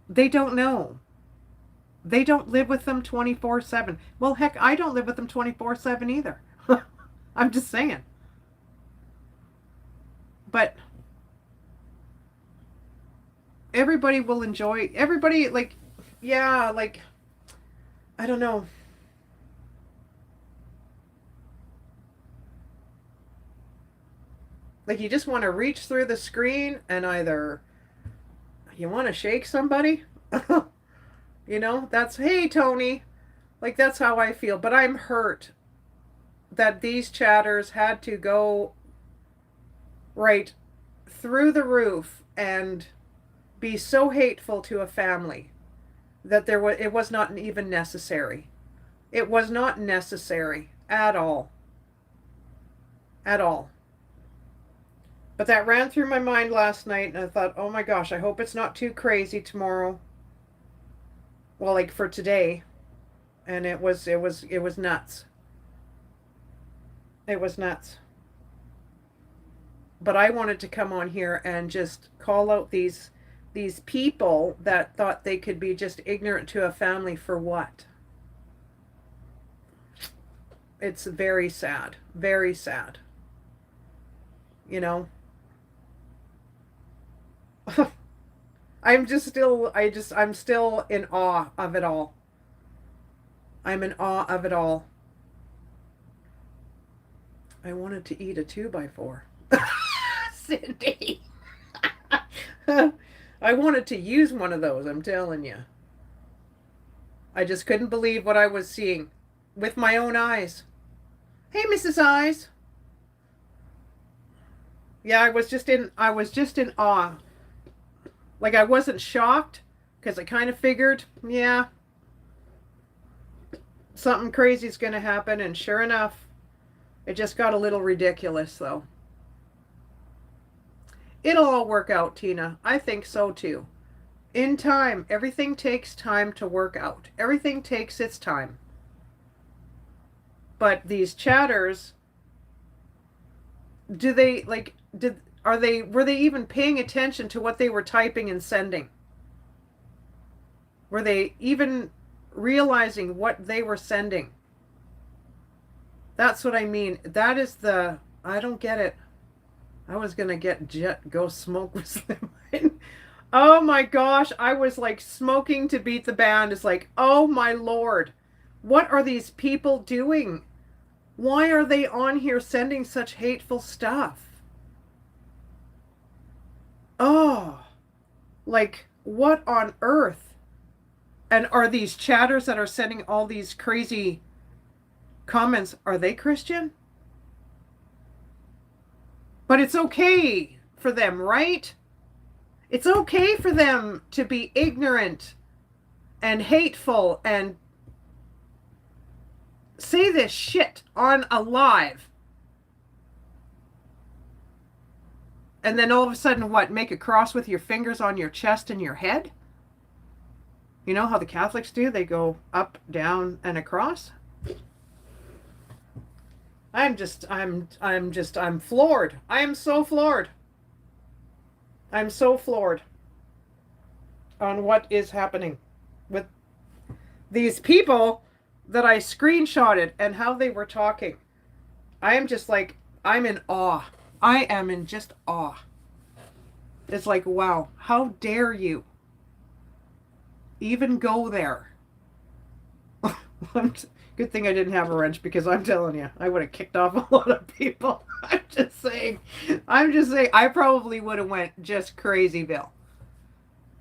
they don't know. They don't live with them 24/7. Well, heck, I don't live with them 24/7 either. I'm just saying. But everybody will enjoy, everybody, like, yeah, like, I don't know. Like, you just want to reach through the screen and either you want to shake somebody. That's, hey, Tony. Like, that's how I feel. But I'm hurt that these chatters had to go right through the roof and be so hateful to a family that it was not even necessary. It was not necessary at all. At all. But that ran through my mind last night, and I thought, oh my gosh, I hope it's not too crazy tomorrow. Well, like for today, and it was nuts. It was nuts. But I wanted to come on here and just call out these people that thought they could be just ignorant to a family for what? It's very sad. Very sad. I'm still in awe of it all. I'm in awe of it all. I wanted to eat a 2x4. Cindy. I wanted to use one of those, I'm telling you. I just couldn't believe what I was seeing with my own eyes. Hey, Mrs. Eyes. Yeah, I was just in awe. Like I wasn't shocked because I kind of figured, yeah, something crazy is going to happen, and sure enough, it just got a little ridiculous though. It'll all work out, Tina. I think so too. In time, everything takes time to work out. Everything takes its time. But these chatters, do they like did are they were they even paying attention to what they were typing and sending? Were they even realizing what they were sending? That's what I mean. That is the I don't get it. I was gonna get Jet go smoke with Slim. Oh my gosh, I was like smoking to beat the band. It's like, oh my Lord, what are these people doing? Why are they on here sending such hateful stuff? Oh, like what on earth? And are these chatters that are sending all these crazy comments, are they Christian? But it's okay for them, right? It's okay for them to be ignorant and hateful and say this shit on a live. And then all of a sudden, what? Make a cross with your fingers on your chest and your head? You know how the Catholics do? They go up, down, and across. I'm floored. I am so floored. I'm so floored on what is happening with these people that I screenshotted and how they were talking. I am just like, I'm in awe. I am in just awe. It's like, wow, how dare you even go there? Good thing I didn't have a wrench, because I'm telling you, I would have kicked off a lot of people. I'm just saying, I probably would have went just crazy, Bill.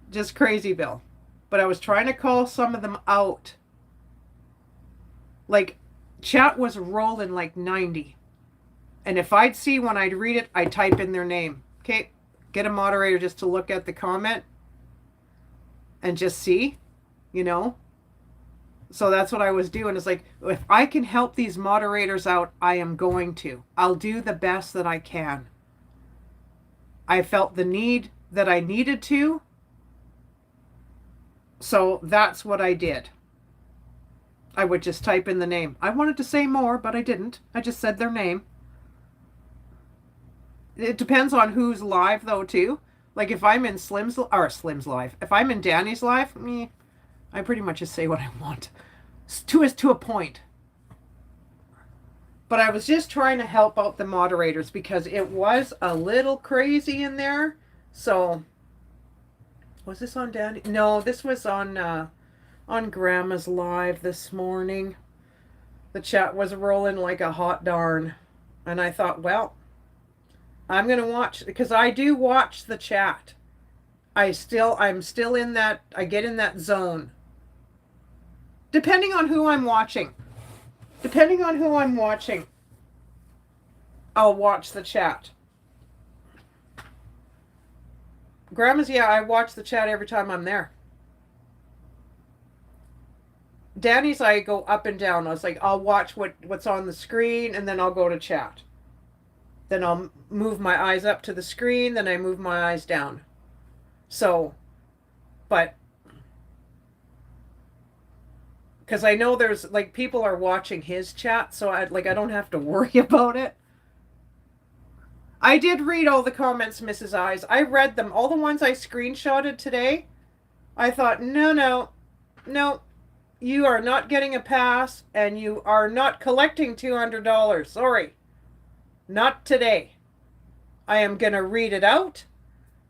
Just crazy, Bill. But I was trying to call some of them out. Like, chat was rolling like 90. And if I'd see when I'd read it, I'd type in their name. Okay, get a moderator just to look at the comment and just see, you know. So that's what I was doing. It's like, if I can help these moderators out, I am going to. I'll do the best that I can. I felt the need that I needed to. So that's what I did. I would just type in the name. I wanted to say more, but I didn't. I just said their name. It depends on who's live, though, too. Like, if I'm in Slim's live. If I'm in Danny's live, I pretty much just say what I want. To a point. But I was just trying to help out the moderators because it was a little crazy in there. So, was this on Danny? No, this was on Grandma's live this morning. The chat was rolling like a hot darn. And I thought, well, I'm going to watch, because I do watch the chat. I'm still in that, I get in that zone. Depending on who I'm watching. I'll watch the chat. Grandma's, yeah, I watch the chat every time I'm there. Danny's, I go up and down. I was like, I'll watch what's on the screen, and then I'll go to chat. Then I'll move my eyes up to the screen, then I move my eyes down. So, but, because I know there's, like, people are watching his chat, so I don't have to worry about it. I did read all the comments, Mrs. Eyes. I read them. All the ones I screenshotted today, I thought, no, you are not getting a pass, and you are not collecting $200. Sorry. Not today. I am going to read it out,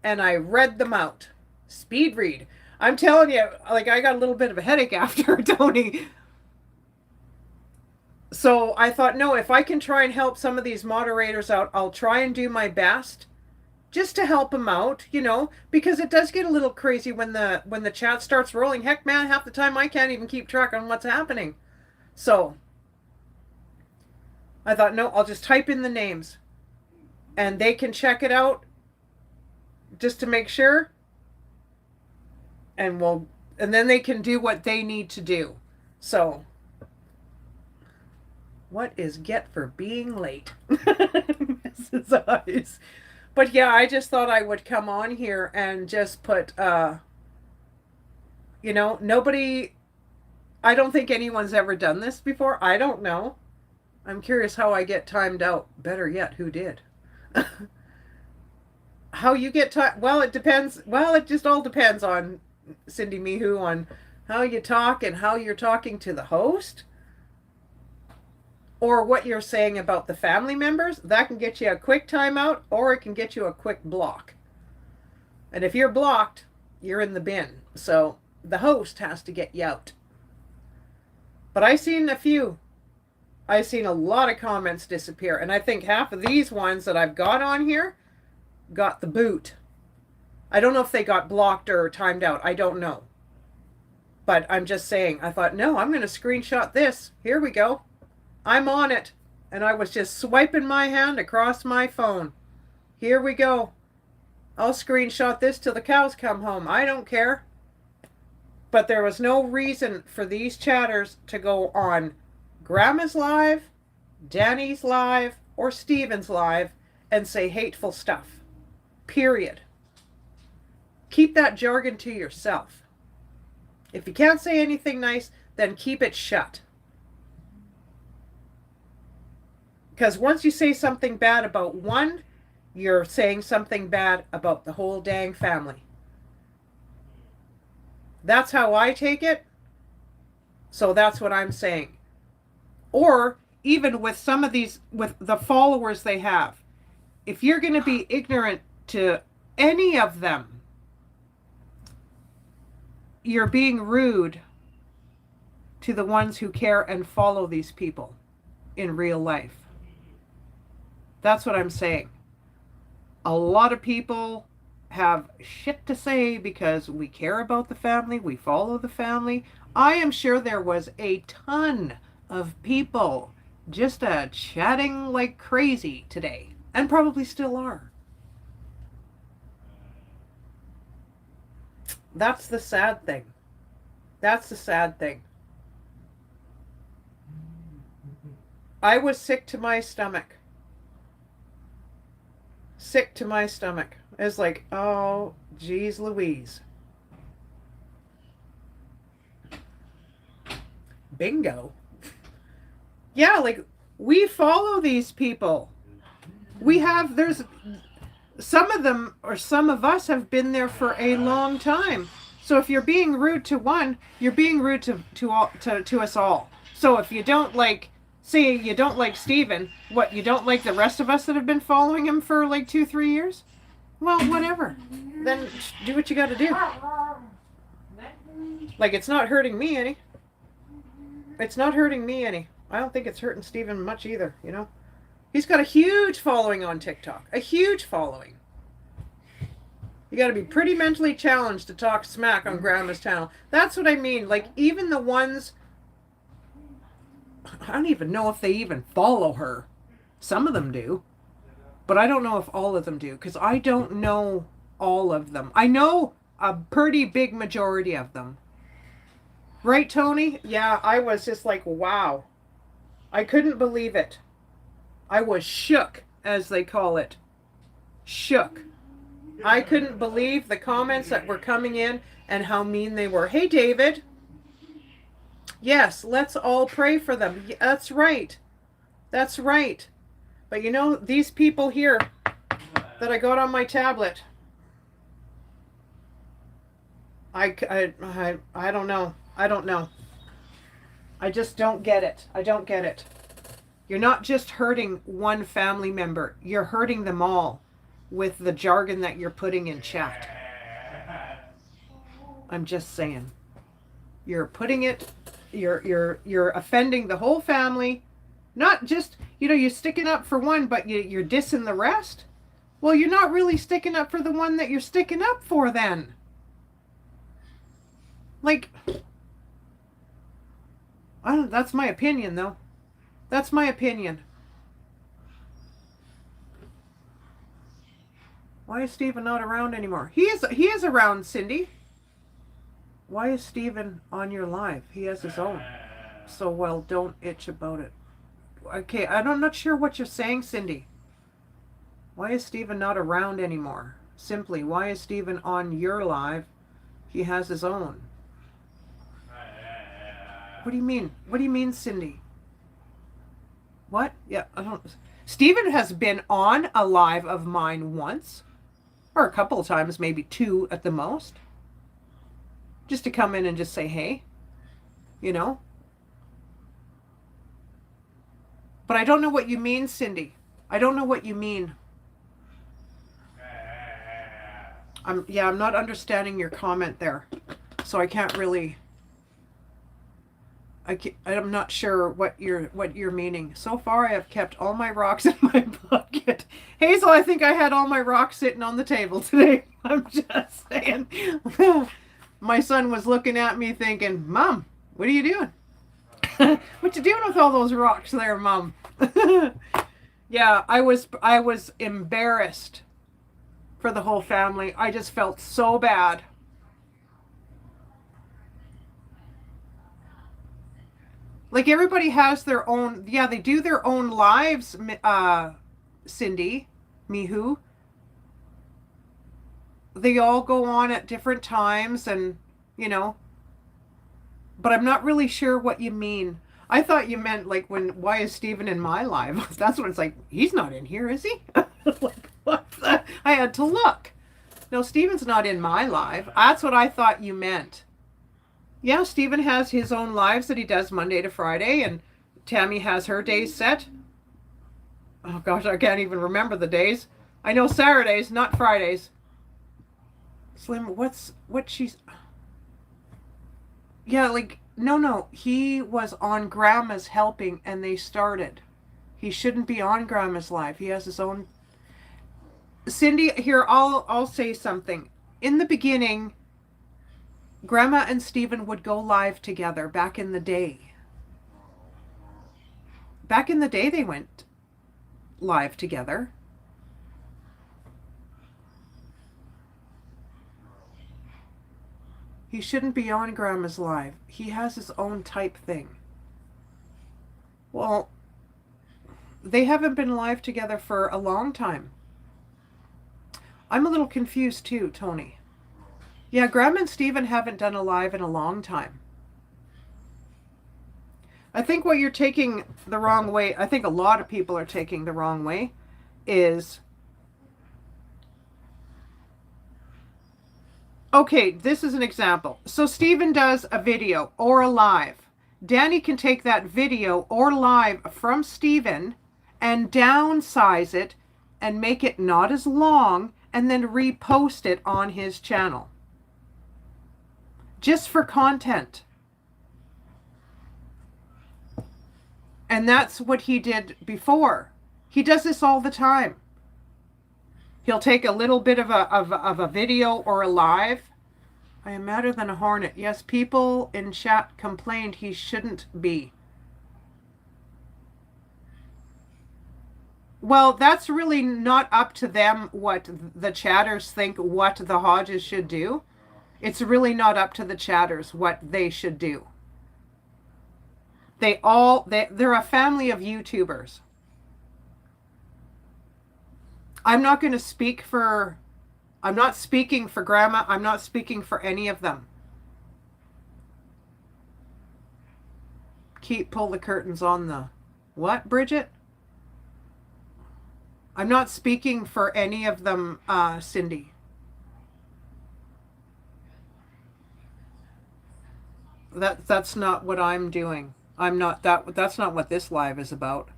and I read them out. Speed read. I'm telling you, like, I got a little bit of a headache after, Tony. So I thought, no, if I can try and help some of these moderators out, I'll try and do my best just to help them out, because it does get a little crazy when the chat starts rolling. Heck, man, half the time I can't even keep track on what's happening. So I thought, no, I'll just type in the names and they can check it out just to make sure, and then they can do what they need to do. So what is get for being late? Mrs. Eyes. But yeah, I just thought I would come on here and just put nobody, I don't think anyone's ever done this before. I don't know. I'm curious how I get timed out. Better yet, who did? How you get time? Well, it depends. Well, it just all depends on Cindy Mihu, on how you talk and how you're talking to the host, or what you're saying about the family members. That can get you a quick timeout, or it can get you a quick block. And if you're blocked, you're in the bin. So the host has to get you out. But I've seen a few. I've seen a lot of comments disappear. And I think half of these ones that I've got on here got the boot. I don't know if they got blocked or timed out. I don't know. But I'm just saying, I thought, no, I'm going to screenshot this. Here we go. I'm on it. And I was just swiping my hand across my phone. Here we go. I'll screenshot this till the cows come home. I don't care. But there was no reason for these chatters to go on Grandma's live, Danny's live, or Steven's live and say hateful stuff. Period. Keep that jargon to yourself. If you can't say anything nice, then keep it shut. Because once you say something bad about one, you're saying something bad about the whole dang family. That's how I take it. So that's what I'm saying. Or even with some of these, with the followers they have, if you're going to be ignorant to any of them, you're being rude to the ones who care and follow these people in real life. That's what I'm saying. A lot of people have shit to say because we care about the family, we follow the family. I am sure there was a ton of people just chatting like crazy today, and probably still are. That's the sad thing. That's the sad thing. I was sick to my stomach. Sick to my stomach. It was like, oh, geez Louise. Bingo. Yeah, like, we follow these people. There's some of them, or some of us have been there for a long time. So if you're being rude to one, you're being rude to us all. So if you don't like, say you don't like Steven, what, you don't like the rest of us that have been following him for like 2-3 years? Well, whatever. Then do what you got to do. Like, it's not hurting me any. It's not hurting me any. I don't think it's hurting Steven much either, He's got a huge following on TikTok. A huge following. You got to be pretty mentally challenged to talk smack on Grandma's channel. That's what I mean. Like, even the ones, I don't even know if they even follow her. Some of them do. But I don't know if all of them do, because I don't know all of them. I know a pretty big majority of them. Right, Tony? Yeah, I was just like, wow. I couldn't believe it. I was shook, as they call it. Shook. I couldn't believe the comments that were coming in and how mean they were. Hey, David. Yes, let's all pray for them. That's right. That's right. But these people here that I got on my tablet, I don't know. I don't know. I just don't get it. I don't get it. You're not just hurting one family member. You're hurting them all with the jargon that you're putting in chat. I'm just saying. You're putting it, you're offending the whole family Not just, you're sticking up for one, but you're dissing the rest. Well, you're not really sticking up for the one that you're sticking up for then. Like, I don't, that's my opinion, though. That's my opinion. Why is Steven not around anymore? He is around, Cindy. Why is Steven on your live? He has his own. So, well, don't itch about it. Okay, I'm not sure what you're saying, Cindy. Why is Steven not around anymore? Simply, why is Steven on your live? He has his own. What do you mean? What do you mean, Cindy? What? Yeah, I don't. Steven has been on a live of mine once, or a couple of times, maybe two at the most. Just to come in and just say, hey, you know? But I don't know what you mean, Cindy. I don't know what you mean. I'm not understanding your comment there. So I can't really, I'm not sure what you're meaning. So far I have kept all my rocks in my bucket. Hazel, I think I had all my rocks sitting on the table today. I'm just saying. My son was looking at me thinking, Mom, what are you doing? What you doing with all those rocks there, Mom? Yeah, I was embarrassed for the whole family. I just felt so bad. Like everybody has their own, yeah, they do their own lives, Cindy, Mihu. They all go on at different times and, you know, but I'm not really sure what you mean. I thought you meant like why is Steven in my live? That's what it's like. He's not in here, is he? Like, what the? I had to look. No, Steven's not in my live. That's what I thought you meant. Yeah, Steven has his own lives that he does Monday to Friday, and Tammy has her days set. Oh gosh, I can't even remember the days. I know Saturdays, not Fridays. Slim, what she's... Yeah, like, no, he was on Grandma's helping and they started. He shouldn't be on Grandma's live. He has his own... Cindy, here, I'll say something. In the beginning, Grandma and Steven would go live together back in the day. Back in the day, they went live together. He shouldn't be on Grandma's live. He has his own type thing. Well, they haven't been live together for a long time. I'm a little confused too, Tony. Yeah, Grandma and Steven haven't done a live in a long time. I think what you're taking the wrong way, I think a lot of people are taking the wrong way, is... Okay, this is an example. So Steven does a video or a live. Danny can take that video or live from Steven and downsize it and make it not as long and then repost it on his channel. Just for content. And that's what he did before. He does this all the time. He'll take a little bit of a video or a live. I am madder than a hornet. Yes, people in chat complained he shouldn't be. Well, that's really not up to them what the chatters think what the Hodges should do. It's really not up to the chatters what they should do. They're a family of YouTubers. I'm not going to speak for... I'm not speaking for Grandma. I'm not speaking for any of them. Pull the curtains on the... What, Bridget? I'm not speaking for any of them, Cindy. That's not what I'm doing. I'm not that's not what this live is about.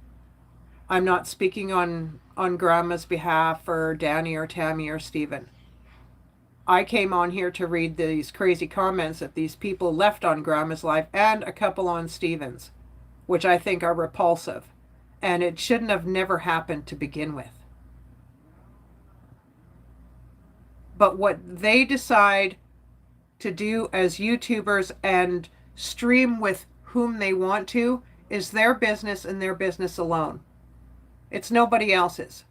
I'm not speaking on Grandma's behalf or Danny or Tammy or Steven. I came on here to read these crazy comments that these people left on Grandma's live and a couple on Steven's, which I think are repulsive. And it shouldn't have never happened to begin with. But what they decide to do as YouTubers and stream with whom they want to is their business and their business alone. It's nobody else's.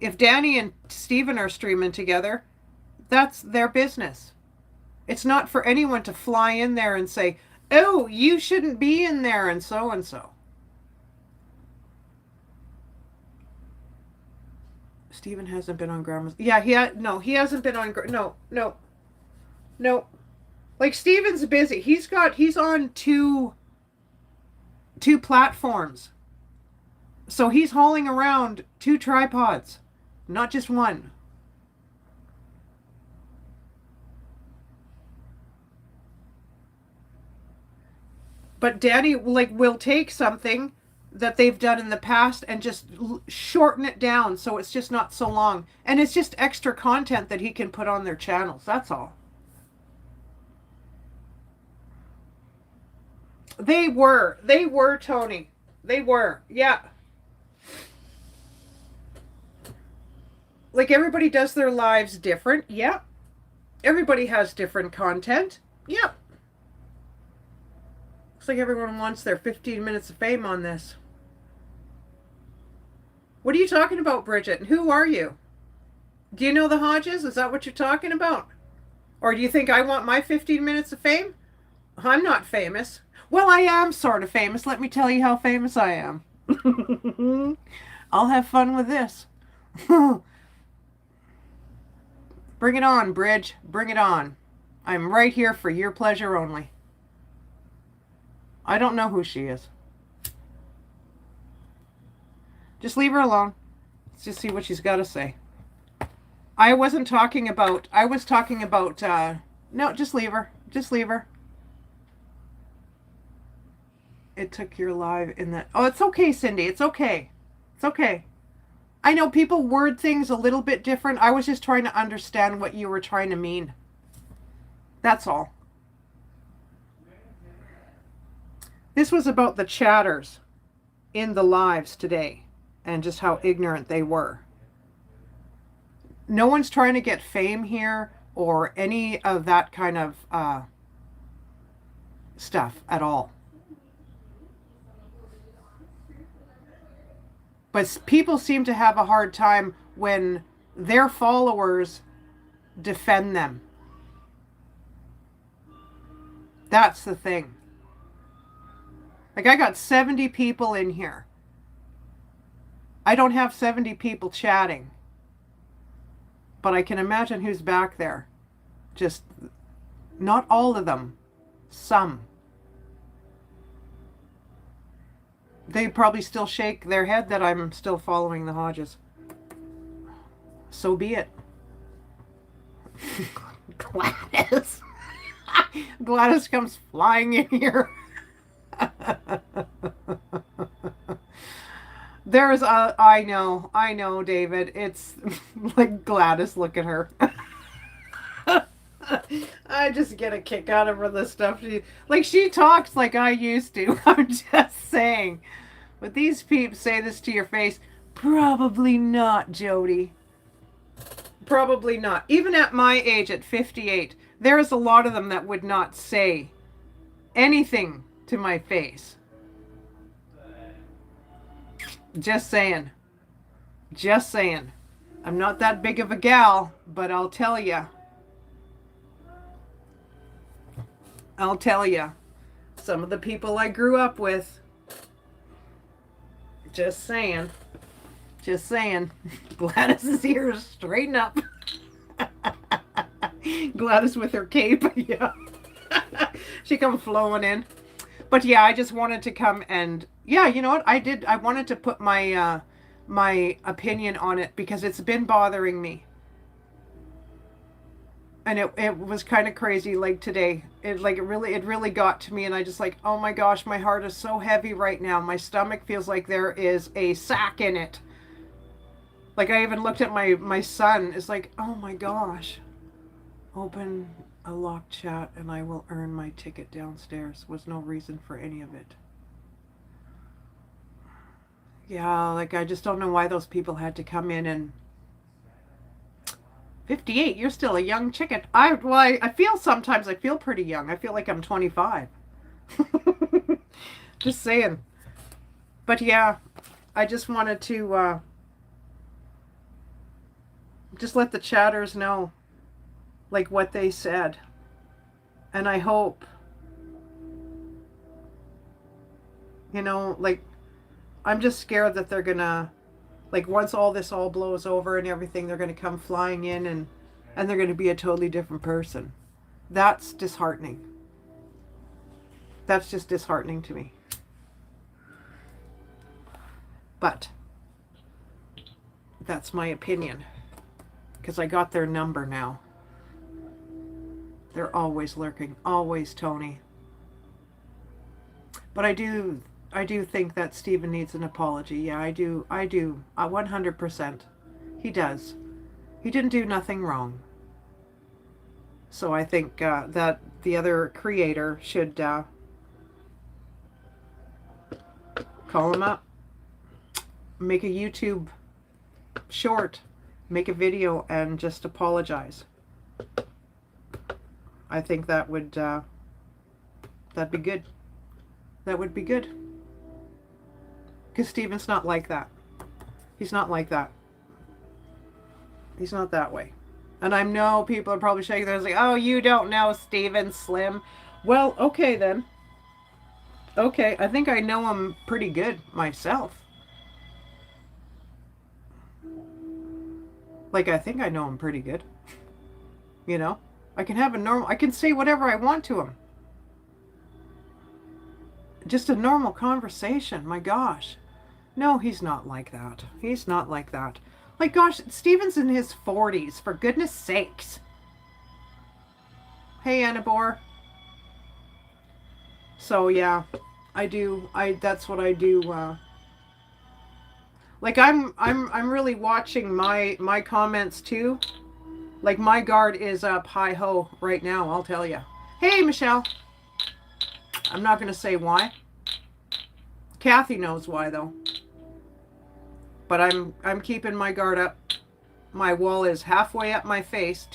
If Danny and Steven are streaming together, that's their business. It's not for anyone to fly in there and say, oh, you shouldn't be in there and so and so. Steven hasn't been on Grandma's. Yeah, he hasn't been on. No. Like Steven's busy. He's on two platforms. So he's hauling around 2 tripods, not just one. But Danny will take something that they've done in the past and just shorten it down so it's just not so long. And it's just extra content that he can put on their channels. That's all. They were, Tony. They were, yeah. Like everybody does their lives different. Yeah. Everybody has different content. Yeah. Looks like everyone wants their 15 minutes of fame on this. What are you talking about, Bridget? And who are you? Do you know the Hodges? Is that what you're talking about? Or do you think I want my 15 minutes of fame? I'm not famous. Well, I am sort of famous. Let me tell you how famous I am. I'll have fun with this. Bring it on, Bridge. Bring it on. I'm right here for your pleasure only. I don't know who she is. Just leave her alone. Let's just see what she's got to say. I was talking about, no, just leave her. Just leave her. It took your live in that. Oh, it's okay, Cindy. It's okay. It's okay. I know people word things a little bit different. I was just trying to understand what you were trying to mean. That's all. This was about the chatters in the lives today and just how ignorant they were. No one's trying to get fame here or any of that kind of stuff at all. But people seem to have a hard time when their followers defend them. That's the thing. Like, I got 70 people in here. I don't have 70 people chatting. But I can imagine who's back there. Just not all of them. Some. They probably still shake their head that I'm still following the Hodges. So be it. Gladys. Gladys comes flying in here. There's a, I know, David. It's like Gladys, look at her. I just get a kick out of her, the stuff she talks like I used to. I'm just saying. But these peeps say this to your face. Probably not, Jody. Probably not. Even at my age, at 58, there's a lot of them that would not say anything to my face. Just saying. Just saying. I'm not that big of a gal, but I'll tell you. I'll tell you. Some of the people I grew up with. Just saying. Just saying. Gladys' ears straighten up. Gladys with her cape. Yeah. She come flowing in. But yeah, I just wanted to come and, yeah, you know what? I wanted to put my my opinion on it because it's been bothering me. And it was kind of crazy, like today. It really got to me, and I just like, oh my gosh, my heart is so heavy right now. My stomach feels like there is a sack in it. Like I even looked at my son. It's like, oh my gosh. Open a locked chat and I will earn my ticket downstairs. Was no reason for any of it. Yeah, like I just don't know why those people had to come in and 58, you're still a young chicken. I feel sometimes I feel pretty young. I feel like I'm 25. Just saying. But yeah, I just wanted to just let the chatters know like what they said. And I hope, like I'm just scared that they're gonna, like once all this all blows over and everything, they're gonna come flying in and they're gonna be a totally different person. That's disheartening. That's just disheartening to me. But that's my opinion. Because I got their number now. They're always lurking. Always, Tony. But I do think that Stephen needs an apology. Yeah, I do. 100%. He does. He didn't do nothing wrong. So I think that the other creator should call him up, make a YouTube short, make a video, and just apologize. I think that would that'd be good. That would be good. Because Stephen's not like that. He's not like that. He's not that way. And I know people are probably shaking their heads like, oh, you don't know Stephen Slim. Well, okay then. Okay, I think I know him pretty good myself. Like, I think I know him pretty good. I can say whatever I want to him. Just a normal conversation, my gosh. No, he's not like that. He's not like that. Like, gosh, Stephen's in his 40s, for goodness sakes. Hey, Annabore. So, yeah, that's what I do. Like, I'm really watching my comments, too. Like, my guard is up hi-ho right now, I'll tell you. Hey, Michelle. I'm not going to say why. Kathy knows why, though. But I'm keeping my guard up. My wall is halfway up my face,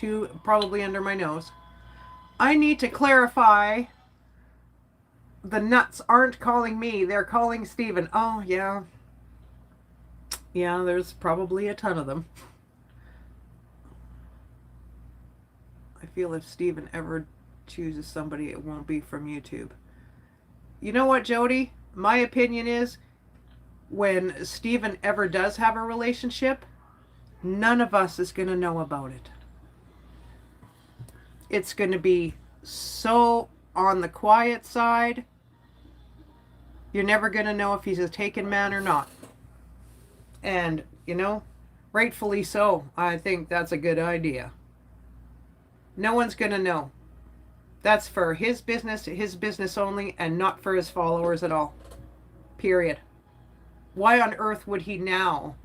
probably under my nose. I need to clarify. The nuts aren't calling me. They're calling Stephen. Oh, yeah. Yeah, there's probably a ton of them. I feel if Stephen ever chooses somebody, it won't be from YouTube. You know what, Jody? My opinion is, when Stephen ever does have a relationship, none of us is going to know about it. It's going to be so on the quiet side. You're never going to know if he's a taken man or not. And, rightfully so. I think that's a good idea. No one's going to know. That's for his business only, and not for his followers at all. Period. Why on earth would he now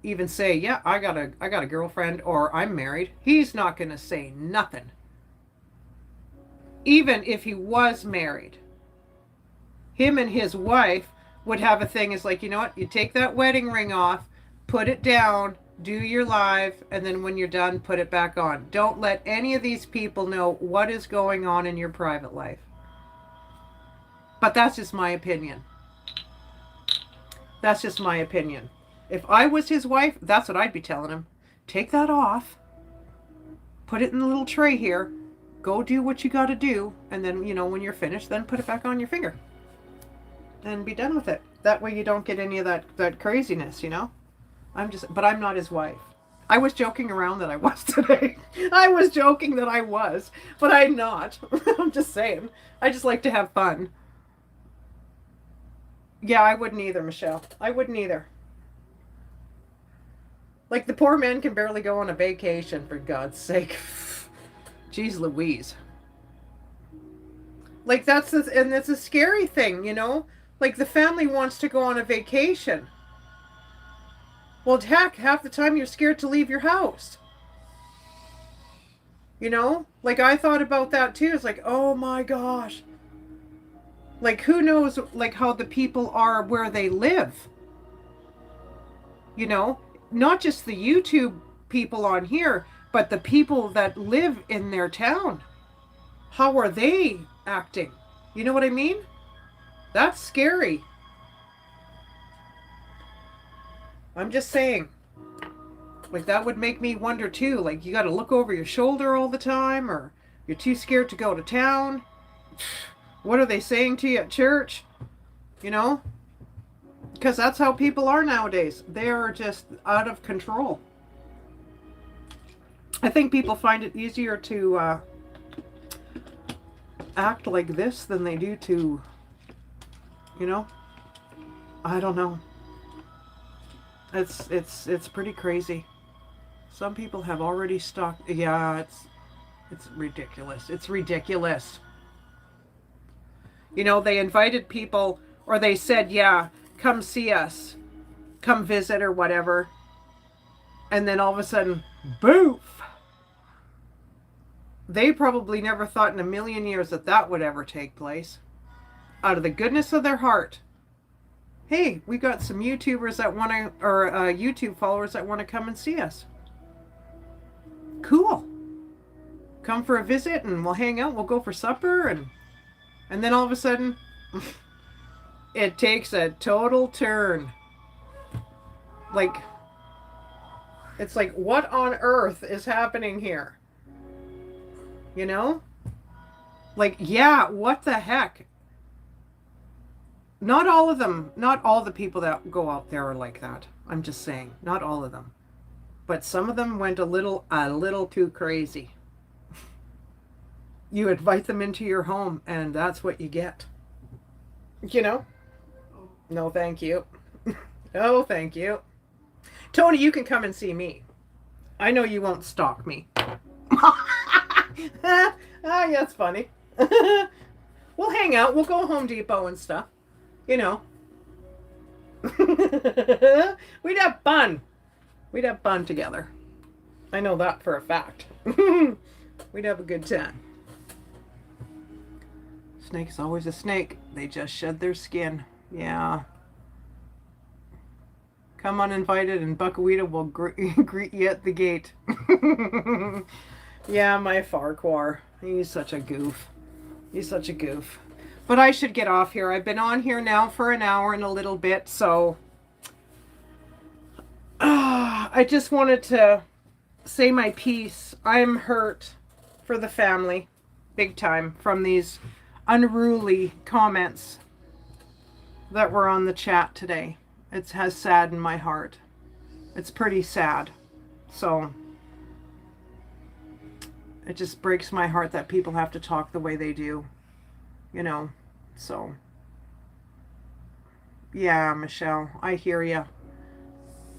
even say, yeah, I got a girlfriend, or I'm married? He's not going to say nothing. Even if he was married, him and his wife would have a thing. It's like, you know what? You take that wedding ring off, put it down, do your live, and then when you're done, put it back on. Don't let any of these people know what is going on in your private life. But that's just my opinion. That's just my opinion. If I was his wife, that's what I'd be telling him. Take that off. Put it in the little tray here. Go do what you got to do. And then, when you're finished, then put it back on your finger. And be done with it. That way you don't get any of that craziness, But I'm not his wife. I was joking around that I was today. I was joking that I was, but I'm not. I'm just saying. I just like to have fun. Yeah, I wouldn't either, Michelle. I wouldn't either. Like, the poor man can barely go on a vacation, for God's sake. Jeez Louise. Like, and it's a scary thing, Like, the family wants to go on a vacation. Well, heck, half the time you're scared to leave your house. Like, I thought about that too. It's like, oh my gosh. Like, who knows, like, how the people are where they live. You know, not just the YouTube people on here, but the people that live in their town. How are they acting? You know what I mean? That's scary. I'm just saying. Like, that would make me wonder too. Like, you got to look over your shoulder all the time, or you're too scared to go to town. What are they saying to you at church? You know? Because that's how people are nowadays. They are just out of control. I think people find it easier to act like this than they do to, you know? I don't know. It's pretty crazy. Some people have already stalked. Yeah, it's ridiculous. It's ridiculous. You know, they invited people, or they said, yeah, come see us, come visit or whatever. And then all of a sudden, boof. They probably never thought in a million years that that would ever take place. Out of the goodness of their heart. Hey, we got some YouTubers that want to, or YouTube followers that want to come and see us. Cool. Come for a visit and we'll hang out, we'll go for supper, and then all of a sudden, it takes a total turn. Like, it's like, what on earth is happening here? You know? Like, yeah, what the heck? Not all of them, not all the people that go out there are like that. I'm just saying, not all of them. But some of them went a little too crazy. You invite them into your home and that's what you get. You know? No, thank you. No, thank you. Tony, you can come and see me. I know you won't stalk me. Ah, yeah, it's funny. We'll hang out. We'll go Home Depot and stuff. You know. We'd have fun. We'd have fun together. I know that for a fact. We'd have a good time. Snake's always a snake. They just shed their skin. Yeah. Come uninvited and Buckwheat will greet you at the gate. Yeah, my Farquhar. He's such a goof. He's such a goof. But I should get off here. I've been on here now for an hour and a little bit, so I just wanted to say my piece. I'm hurt for the family, big time, from these unruly comments that were on the chat today. It has saddened my heart. It's pretty sad. So it just breaks my heart that people have to talk the way they do. You know, so yeah, Michelle, I hear you.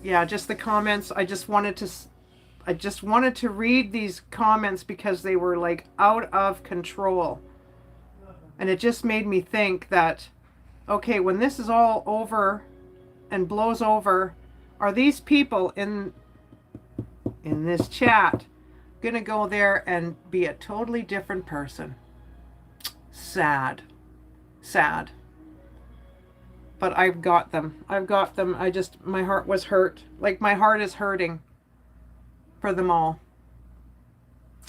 Yeah, just the comments. I just wanted to read these comments because they were like out of control. And it just made me think that, okay, when this is all over and blows over, are these people in this chat gonna go there and be a totally different person? Sad. Sad. But I've got them. I've got them. My heart was hurt. Like, my heart is hurting for them all.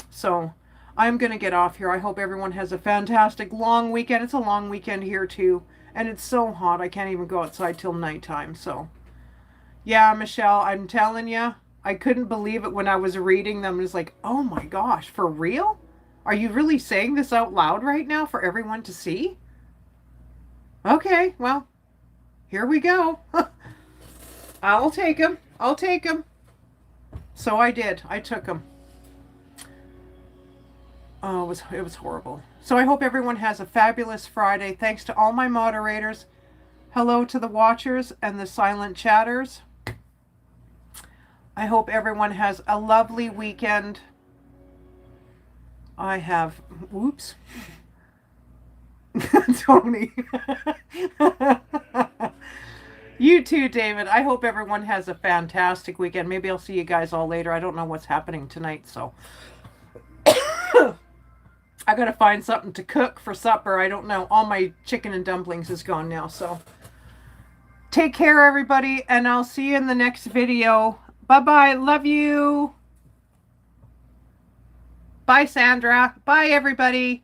So I'm going to get off here. I hope everyone has a fantastic long weekend. It's a long weekend here too. And it's so hot. I can't even go outside till nighttime. So yeah, Michelle, I'm telling you, I couldn't believe it when I was reading them. It's like, oh my gosh, for real? Are you really saying this out loud right now for everyone to see? Okay, well, here we go. I'll take him. I'll take him. So I did. I took him. Oh, it was horrible. So I hope everyone has a fabulous Friday. Thanks to all my moderators. Hello to the watchers and the silent chatters. I hope everyone has a lovely weekend. I have, whoops. Tony. You too, David. I hope everyone has a fantastic weekend. Maybe I'll see you guys all later. I don't know what's happening tonight, so I gotta find something to cook for supper. I don't know. All my chicken and dumplings is gone now, so Take care, everybody, and I'll see you in the next video. Bye-bye. Love you. Bye, Sandra. Bye, everybody.